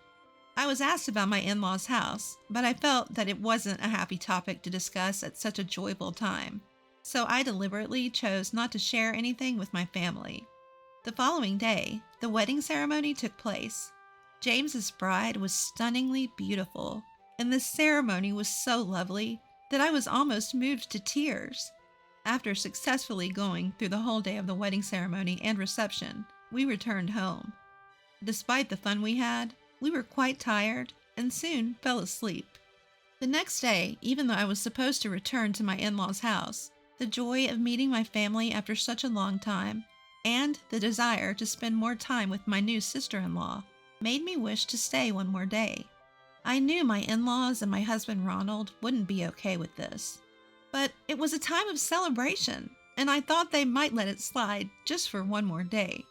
I was asked about my in-laws' house, but I felt that it wasn't a happy topic to discuss at such a joyful time, so I deliberately chose not to share anything with my family. The following day, the wedding ceremony took place. James's bride was stunningly beautiful, and the ceremony was so lovely that I was almost moved to tears. After successfully going through the whole day of the wedding ceremony and reception, we returned home. Despite the fun we had, we were quite tired and soon fell asleep. The next day, even though I was supposed to return to my in-laws' house, the joy of meeting my family after such a long time, and the desire to spend more time with my new sister-in-law, made me wish to stay one more day. I knew my in-laws and my husband Ronald wouldn't be okay with this. But it was a time of celebration, and I thought they might let it slide just for one more day.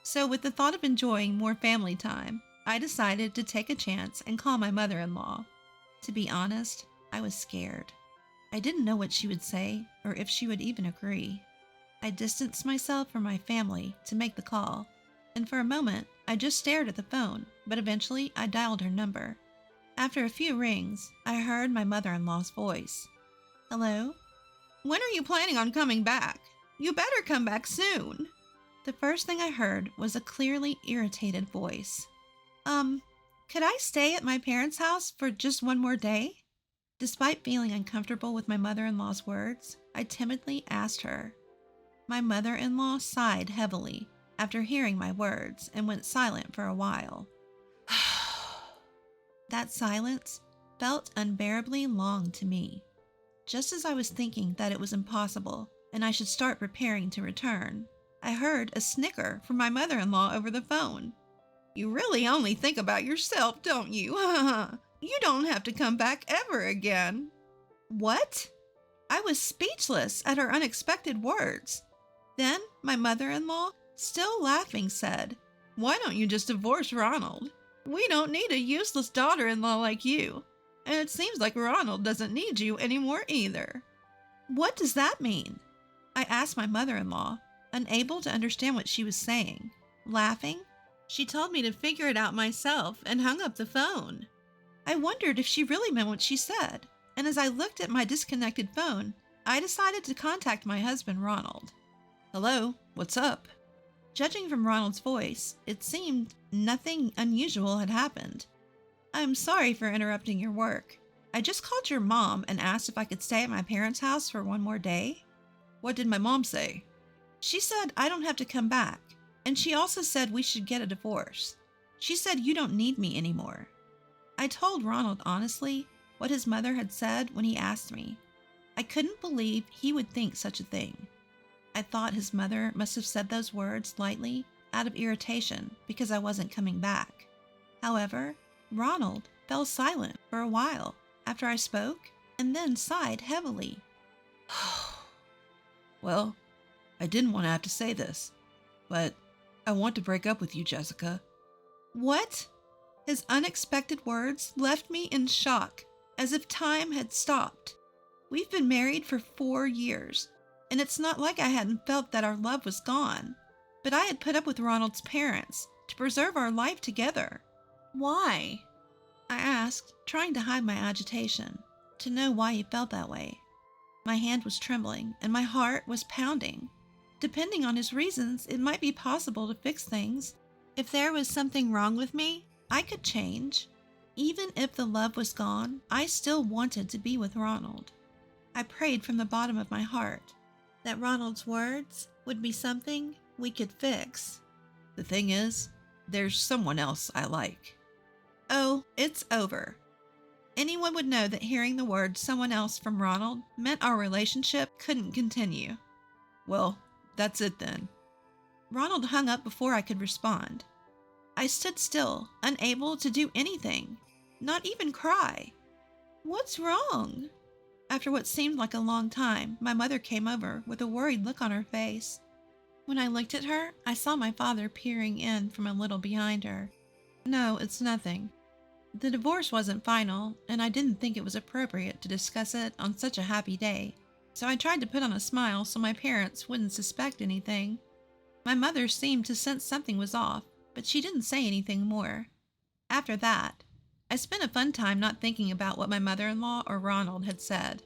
So with the thought of enjoying more family time, I decided to take a chance and call my mother-in-law. To be honest, I was scared. I didn't know what she would say or if she would even agree. I distanced myself from my family to make the call, and for a moment I just stared at the phone, but eventually I dialed her number. After a few rings, I heard my mother-in-law's voice. Hello? When are you planning on coming back? You better come back soon. The first thing I heard was a clearly irritated voice. Could I stay at my parents' house for just one more day? Despite feeling uncomfortable with my mother-in-law's words, I timidly asked her. My mother-in-law sighed heavily after hearing my words and went silent for a while. That silence felt unbearably long to me. Just as I was thinking that it was impossible and I should start preparing to return, I heard a snicker from my mother-in-law over the phone. "You really only think about yourself, don't you? You don't have to come back ever again." What? I was speechless at her unexpected words. Then my mother-in-law, still laughing, said, "Why don't you just divorce Ronald? We don't need a useless daughter-in-law like you. And it seems like Ronald doesn't need you anymore either." What does that mean? I asked my mother-in-law, unable to understand what she was saying. Laughing, she told me to figure it out myself and hung up the phone. I wondered if she really meant what she said, and as I looked at my disconnected phone, I decided to contact my husband, Ronald. "Hello, what's up?" Judging from Ronald's voice, it seemed nothing unusual had happened. "I'm sorry for interrupting your work. I just called your mom and asked if I could stay at my parents' house for one more day." "What did my mom say?" "She said I don't have to come back, and she also said we should get a divorce. She said you don't need me anymore." I told Ronald honestly what his mother had said when he asked me. I couldn't believe he would think such a thing. I thought his mother must have said those words lightly out of irritation because I wasn't coming back. However, Ronald fell silent for a while after I spoke and then sighed heavily. "Well, I didn't want to have to say this, but I want to break up with you, Jessica." What? His unexpected words left me in shock, as if time had stopped. We've been married for 4 years, and it's not like I hadn't felt that our love was gone. But I had put up with Ronald's parents to preserve our life together. Why? I asked, trying to hide my agitation, to know why he felt that way. My hand was trembling, and my heart was pounding. Depending on his reasons, it might be possible to fix things. If there was something wrong with me, I could change. Even if the love was gone, I still wanted to be with Ronald. I prayed from the bottom of my heart that Ronald's words would be something we could fix. "The thing is, there's someone else I like." Oh, it's over. Anyone would know that hearing the word "someone else" from Ronald meant our relationship couldn't continue. "Well, that's it then." Ronald hung up before I could respond. I stood still, unable to do anything, not even cry. What's wrong? After what seemed like a long time, my mother came over with a worried look on her face. When I looked at her, I saw my father peering in from a little behind her. "No, it's nothing." The divorce wasn't final, and I didn't think it was appropriate to discuss it on such a happy day, so I tried to put on a smile so my parents wouldn't suspect anything. My mother seemed to sense something was off, but she didn't say anything more. After that, I spent a fun time not thinking about what my mother-in-law or Ronald had said,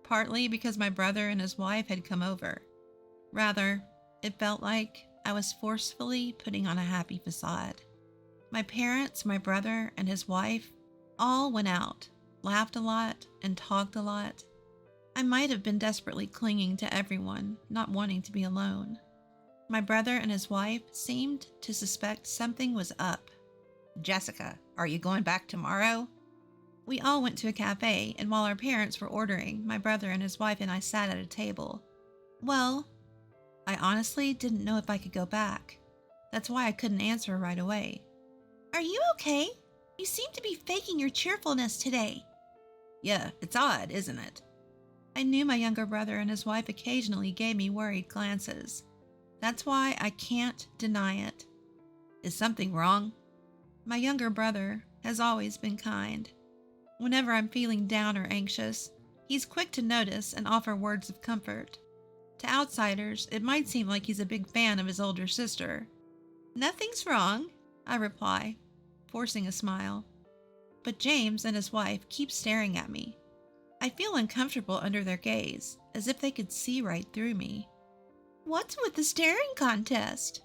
partly because my brother and his wife had come over. Rather, it felt like I was forcefully putting on a happy facade. My parents, my brother, and his wife all went out, laughed a lot, and talked a lot. I might have been desperately clinging to everyone, not wanting to be alone. My brother and his wife seemed to suspect something was up. "Jessica, are you going back tomorrow?" We all went to a cafe, and while our parents were ordering, my brother and his wife and I sat at a table. Well, I honestly didn't know if I could go back. That's why I couldn't answer right away. "Are you okay? You seem to be faking your cheerfulness today." "Yeah, it's odd, isn't it?" I knew my younger brother and his wife occasionally gave me worried glances. That's why I can't deny it. "Is something wrong?" My younger brother has always been kind. Whenever I'm feeling down or anxious, he's quick to notice and offer words of comfort. To outsiders, it might seem like he's a big fan of his older sister. "Nothing's wrong," I reply, forcing a smile. But James and his wife keep staring at me. I feel uncomfortable under their gaze, as if they could see right through me. "What's with the staring contest?"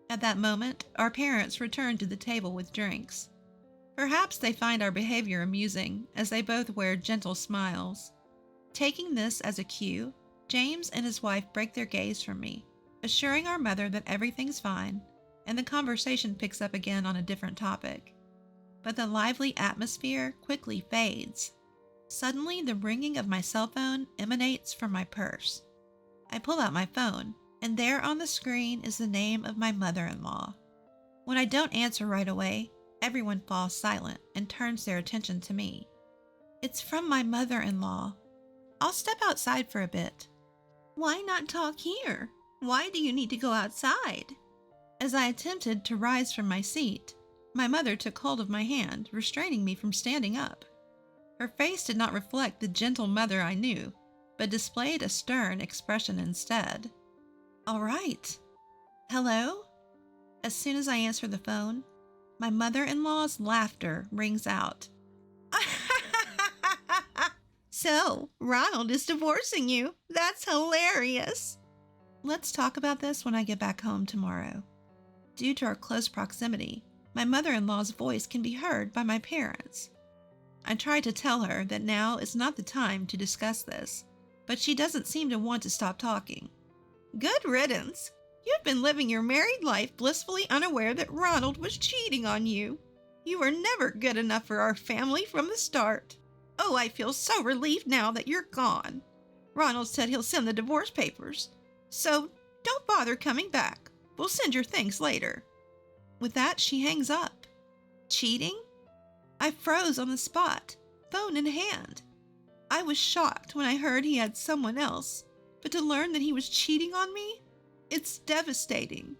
At that moment, our parents returned to the table with drinks. Perhaps they find our behavior amusing, as they both wear gentle smiles. Taking this as a cue, James and his wife break their gaze from me, assuring our mother that everything's fine, and the conversation picks up again on a different topic. But the lively atmosphere quickly fades. Suddenly, the ringing of my cell phone emanates from my purse. I pull out my phone, and there on the screen is the name of my mother-in-law. When I don't answer right away, everyone falls silent and turns their attention to me. It's from my mother-in-law. I'll step outside for a bit. Why not talk here? Why do you need to go outside? As I attempted to rise from my seat, my mother took hold of my hand, restraining me from standing up. Her face did not reflect the gentle mother I knew, but displayed a stern expression instead. All right. Hello? As soon as I answer the phone, my mother-in-law's laughter rings out. So, Ronald is divorcing you. That's hilarious. Let's talk about this when I get back home tomorrow. Due to our close proximity, my mother-in-law's voice can be heard by my parents. I try to tell her that now is not the time to discuss this, but she doesn't seem to want to stop talking. Good riddance. You've been living your married life blissfully unaware that Ronald was cheating on you. You were never good enough for our family from the start. Oh, I feel so relieved now that you're gone. Ronald said he'll send the divorce papers. So don't bother coming back. We'll send your things later. With that, she hangs up. Cheating? I froze on the spot, phone in hand. I was shocked when I heard he had someone else, but to learn that he was cheating on me, it's devastating.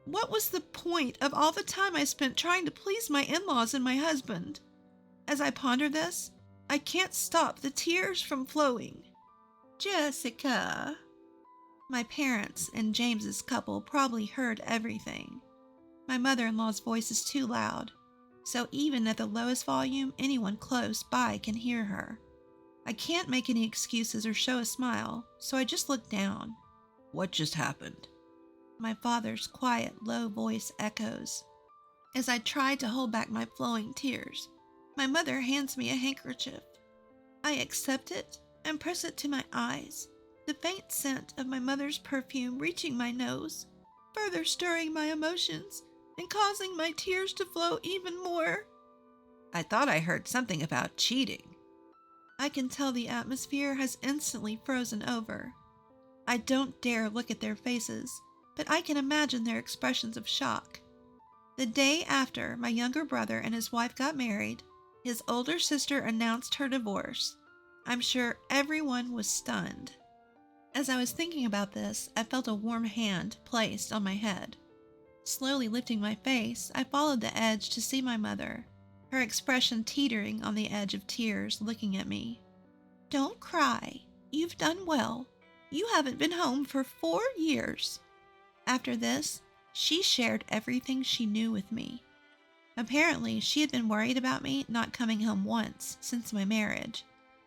What was the point of all the time I spent trying to please my in-laws and my husband? As I ponder this, I can't stop the tears from flowing. Jessica. My parents and James's couple probably heard everything. My mother-in-law's voice is too loud, so even at the lowest volume, anyone close by can hear her. I can't make any excuses or show a smile, so I just look down. What just happened? My father's quiet, low voice echoes. As I try to hold back my flowing tears, my mother hands me a handkerchief. I accept it and press it to my eyes, the faint scent of my mother's perfume reaching my nose, further stirring my emotions and causing my tears to flow even more. I thought I heard something about cheating. I can tell the atmosphere has instantly frozen over. I don't dare look at their faces, but I can imagine their expressions of shock. The day after my younger brother and his wife got married, his older sister announced her divorce. I'm sure everyone was stunned. As I was thinking about this, I felt a warm hand placed on my head. Slowly lifting my face, I followed the edge to see my mother, her expression teetering on the edge of tears, looking at me. Don't cry. You've done well. You haven't been home for 4 years. After this, she shared everything she knew with me. Apparently, she had been worried about me not coming home once since my marriage.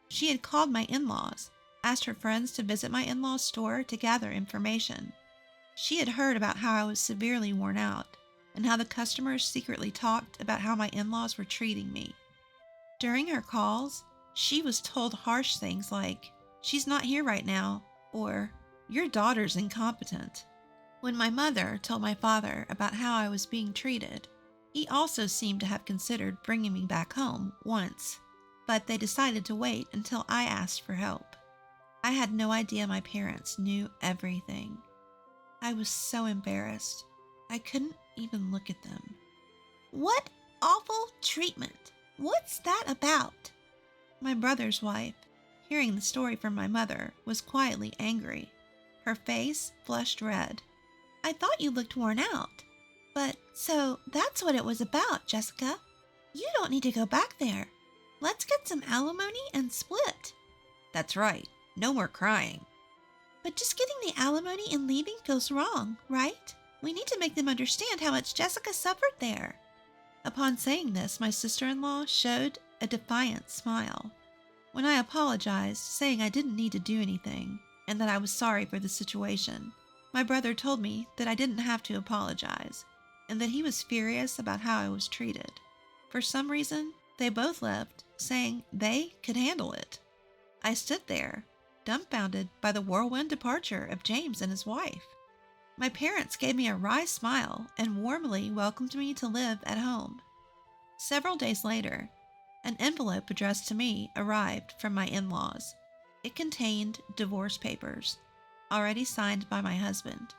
She had called my in-laws, asked her friends to visit my in-laws' store to gather information. She had heard about how I was severely worn out, and how the customers secretly talked about how my in-laws were treating me. During her calls, she was told harsh things like, "She's not here right now," or "Your daughter's incompetent." When my mother told my father about how I was being treated, he also seemed to have considered bringing me back home once, but they decided to wait until I asked for help. I had no idea my parents knew everything. I was so embarrassed. I couldn't even look at them. What awful treatment! What's that about? My brother's wife, hearing the story from my mother, was quietly angry. Her face flushed red. I thought you looked worn out. But, so that's what it was about, Jessica. You don't need to go back there. Let's get some alimony and split. That's right. No more crying. But just getting the alimony and leaving feels wrong, right? We need to make them understand how much Jessica suffered there. Upon saying this, my sister-in-law showed a defiant smile. When I apologized, saying I didn't need to do anything, and that I was sorry for the situation, my brother told me that I didn't have to apologize, and that he was furious about how I was treated. For some reason, they both left, saying they could handle it. I stood there, dumbfounded by the whirlwind departure of James and his wife. My parents gave me a wry smile and warmly welcomed me to live at home. Several days later, an envelope addressed to me arrived from my in-laws. It contained divorce papers, already signed by my husband.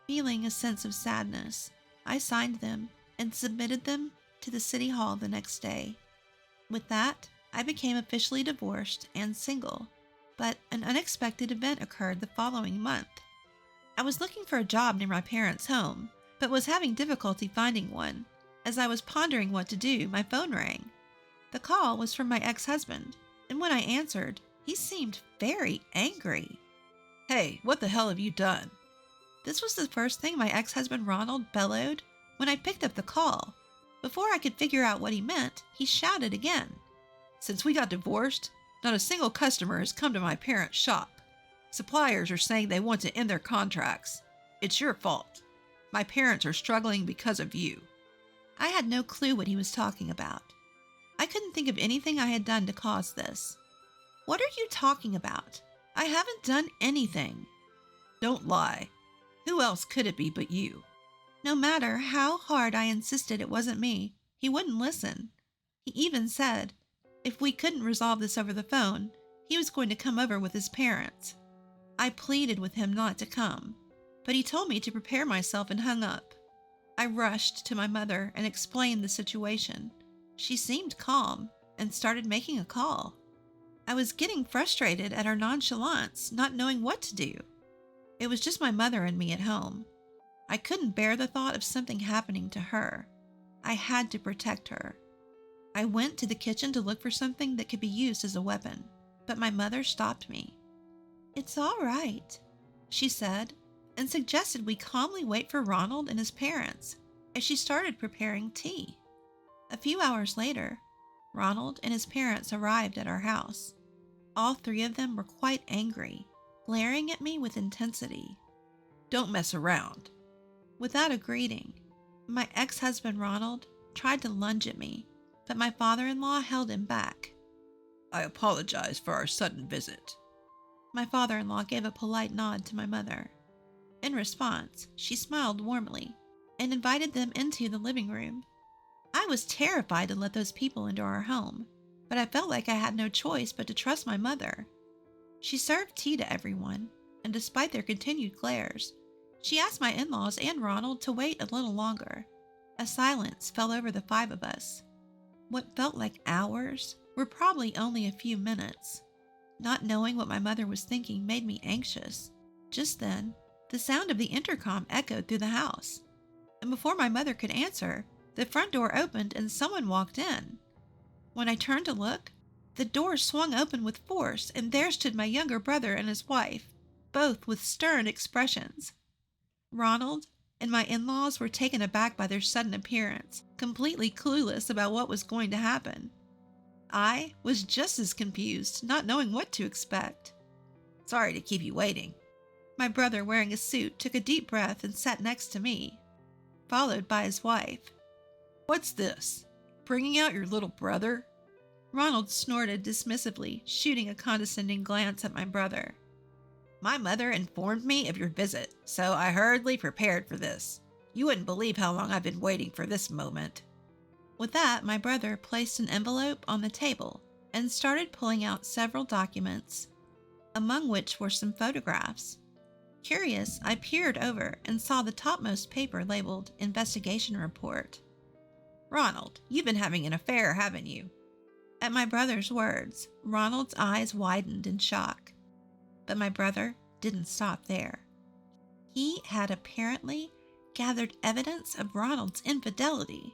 Feeling a sense of sadness, I signed them and submitted them to the city hall the next day. With that, I became officially divorced and single, but an unexpected event occurred the following month. I was looking for a job near my parents' home, but was having difficulty finding one. As I was pondering what to do, my phone rang. The call was from my ex-husband, and when I answered, he seemed very angry. Hey, what the hell have you done? This was the first thing my ex-husband Ronald bellowed when I picked up the call. Before I could figure out what he meant, he shouted again. Since we got divorced, not a single customer has come to my parents' shop. Suppliers are saying they want to end their contracts. It's your fault. My parents are struggling because of you. I had no clue what he was talking about. I couldn't think of anything I had done to cause this. What are you talking about? I haven't done anything. Don't lie. Who else could it be but you? No matter how hard I insisted it wasn't me, he wouldn't listen. He even said, if we couldn't resolve this over the phone, he was going to come over with his parents. I pleaded with him not to come, but he told me to prepare myself and hung up. I rushed to my mother and explained the situation. She seemed calm and started making a call. I was getting frustrated at her nonchalance, not knowing what to do. It was just my mother and me at home. I couldn't bear the thought of something happening to her. I had to protect her. I went to the kitchen to look for something that could be used as a weapon, but my mother stopped me. "It's all right," she said, and suggested we calmly wait for Ronald and his parents as she started preparing tea. A few hours later, Ronald and his parents arrived at our house. All three of them were quite angry, glaring at me with intensity. Don't mess around. Without a greeting, my ex-husband Ronald tried to lunge at me, but my father-in-law held him back. I apologize for our sudden visit. My father-in-law gave a polite nod to my mother. In response, she smiled warmly and invited them into the living room. I was terrified to let those people into our home, but I felt like I had no choice but to trust my mother. She served tea to everyone, and despite their continued glares, she asked my in-laws and Ronald to wait a little longer. A silence fell over the five of us. What felt like hours were probably only a few minutes. Not knowing what my mother was thinking made me anxious. Just then, the sound of the intercom echoed through the house, and before my mother could answer, the front door opened and someone walked in. When I turned to look, the door swung open with force, and there stood my younger brother and his wife, both with stern expressions. Ronald and my in-laws were taken aback by their sudden appearance, completely clueless about what was going to happen. I was just as confused, not knowing what to expect. Sorry to keep you waiting. My brother, wearing a suit, took a deep breath and sat next to me, followed by his wife. What's this? Bringing out your little brother? Ronald snorted dismissively, shooting a condescending glance at my brother. My mother informed me of your visit, so I hurriedly prepared for this. You wouldn't believe how long I've been waiting for this moment. With that, my brother placed an envelope on the table and started pulling out several documents, among which were some photographs. Curious, I peered over and saw the topmost paper labeled Investigation Report. Ronald, you've been having an affair, haven't you? At my brother's words, Ronald's eyes widened in shock. But my brother didn't stop there. He had apparently gathered evidence of Ronald's infidelity.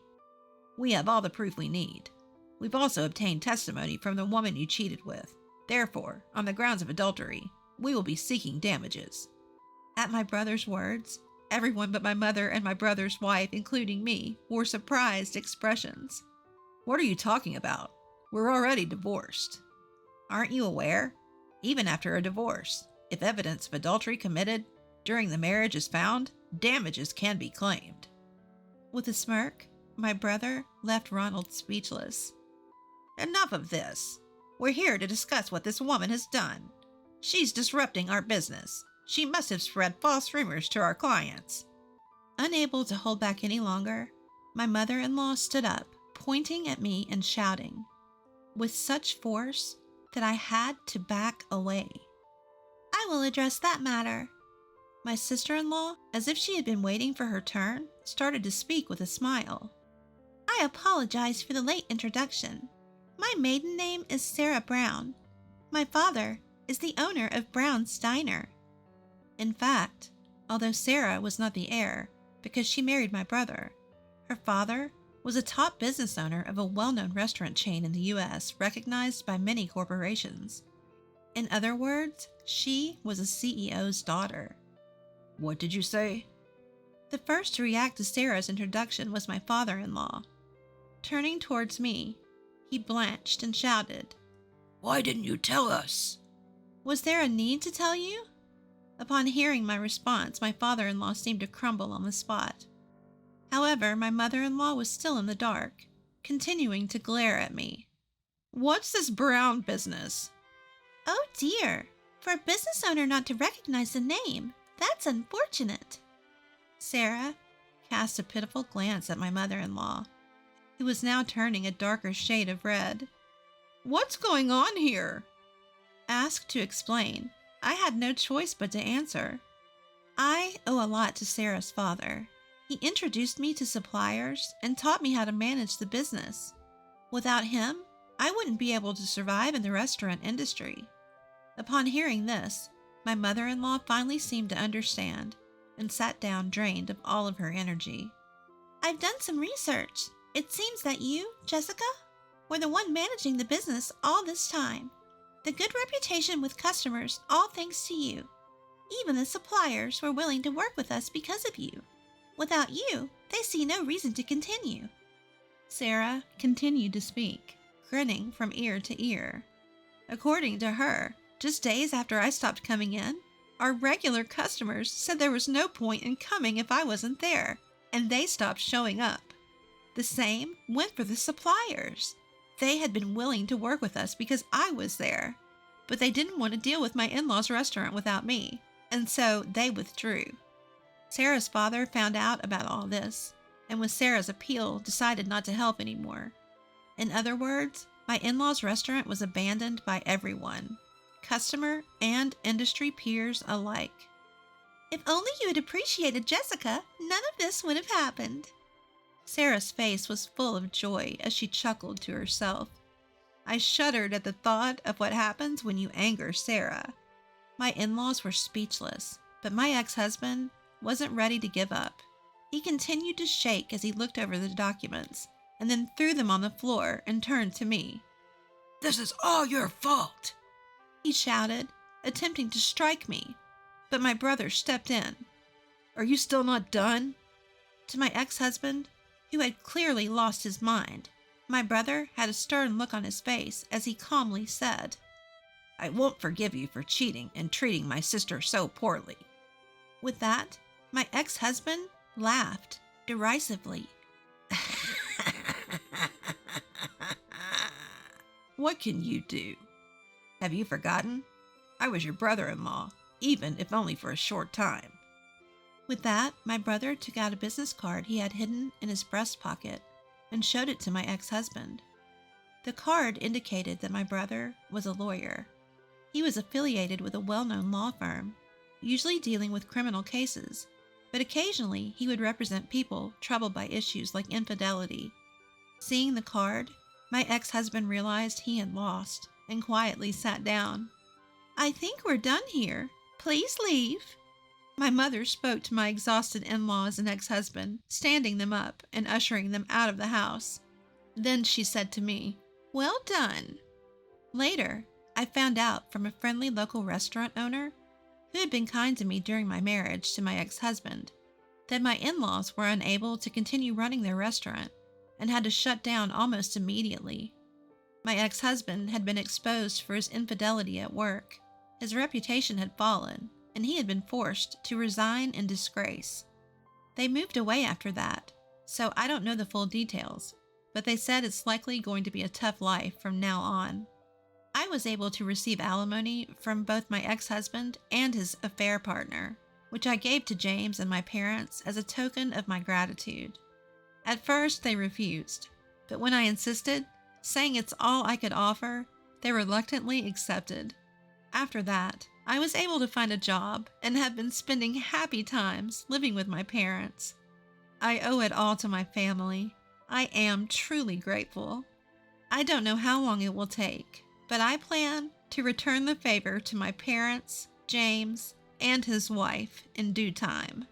We have all the proof we need. We've also obtained testimony from the woman you cheated with. Therefore, on the grounds of adultery, we will be seeking damages. At my brother's words, everyone but my mother and my brother's wife, including me, wore surprised expressions. What are you talking about? We're already divorced. Aren't you aware? Even after a divorce, if evidence of adultery committed during the marriage is found, damages can be claimed. With a smirk, My brother left Ronald speechless. Enough of this. We're here to discuss what this woman has done. She's disrupting our business. She must have spread false rumors to our clients. Unable to hold back any longer, my mother-in-law stood up, pointing at me and shouting, with such force that I had to back away. I will address that matter. My sister-in-law, as if she had been waiting for her turn, started to speak with a smile. I apologize for the late introduction. My maiden name is Sarah Brown. My father is the owner of Brown's Diner. In fact, although Sarah was not the heir because she married my brother, her father was a top business owner of a well-known restaurant chain in the U.S. recognized by many corporations. In other words, she was a CEO's daughter. What did you say? The first to react to Sarah's introduction was my father-in-law. Turning towards me, he blanched and shouted, Why didn't you tell us? Was there a need to tell you? Upon hearing my response, my father-in-law seemed to crumble on the spot. However, my mother-in-law was still in the dark, continuing to glare at me. What's this Brown business? Oh dear, for a business owner not to recognize the name, that's unfortunate. Sarah cast a pitiful glance at my mother-in-law, who was now turning a darker shade of red. What's going on here? Asked to explain, I had no choice but to answer. I owe a lot to Sarah's father. He introduced me to suppliers and taught me how to manage the business. Without him, I wouldn't be able to survive in the restaurant industry. Upon hearing this, my mother-in-law finally seemed to understand and sat down drained of all of her energy. I've done some research. It seems that you, Jessica, were the one managing the business all this time. The good reputation with customers, all thanks to you. Even the suppliers were willing to work with us because of you. Without you, they see no reason to continue. Sarah continued to speak, grinning from ear to ear. According to her, just days after I stopped coming in, our regular customers said there was no point in coming if I wasn't there, and they stopped showing up. The same went for the suppliers. They had been willing to work with us because I was there, but they didn't want to deal with my in-laws' restaurant without me, and so they withdrew. Sarah's father found out about all this, and with Sarah's appeal, decided not to help anymore. In other words, my in-laws' restaurant was abandoned by everyone, customer and industry peers alike. If only you had appreciated Jessica, none of this would have happened. Sarah's face was full of joy as she chuckled to herself. I shuddered at the thought of what happens when you anger Sarah. My in-laws were speechless, but my ex-husband wasn't ready to give up. He continued to shake as he looked over the documents, and then threw them on the floor and turned to me. This is all your fault, he shouted, attempting to strike me, but my brother stepped in. Are you still not done? To my ex-husband, who had clearly lost his mind, my brother had a stern look on his face as he calmly said, I won't forgive you for cheating and treating my sister so poorly. With that, my ex-husband laughed derisively. What can you do? Have you forgotten? I was your brother-in-law, even if only for a short time. With that, my brother took out a business card he had hidden in his breast pocket and showed it to my ex-husband. The card indicated that my brother was a lawyer. He was affiliated with a well-known law firm, usually dealing with criminal cases, but occasionally he would represent people troubled by issues like infidelity. Seeing the card, my ex-husband realized he had lost and quietly sat down. I think we're done here. Please leave. My mother spoke to my exhausted in-laws and ex-husband, standing them up and ushering them out of the house. Then she said to me, Well done. Later, I found out from a friendly local restaurant owner, who had been kind to me during my marriage to my ex-husband, that my in-laws were unable to continue running their restaurant and had to shut down almost immediately. My ex-husband had been exposed for his infidelity at work. His reputation had fallen, and he had been forced to resign in disgrace. They moved away after that, so I don't know the full details, but they said it's likely going to be a tough life from now on. I was able to receive alimony from both my ex-husband and his affair partner, which I gave to James and my parents as a token of my gratitude. At first, they refused, but when I insisted, saying it's all I could offer, they reluctantly accepted. After that, I was able to find a job and have been spending happy times living with my parents. I owe it all to my family. I am truly grateful. I don't know how long it will take, but I plan to return the favor to my parents, James, and his wife in due time.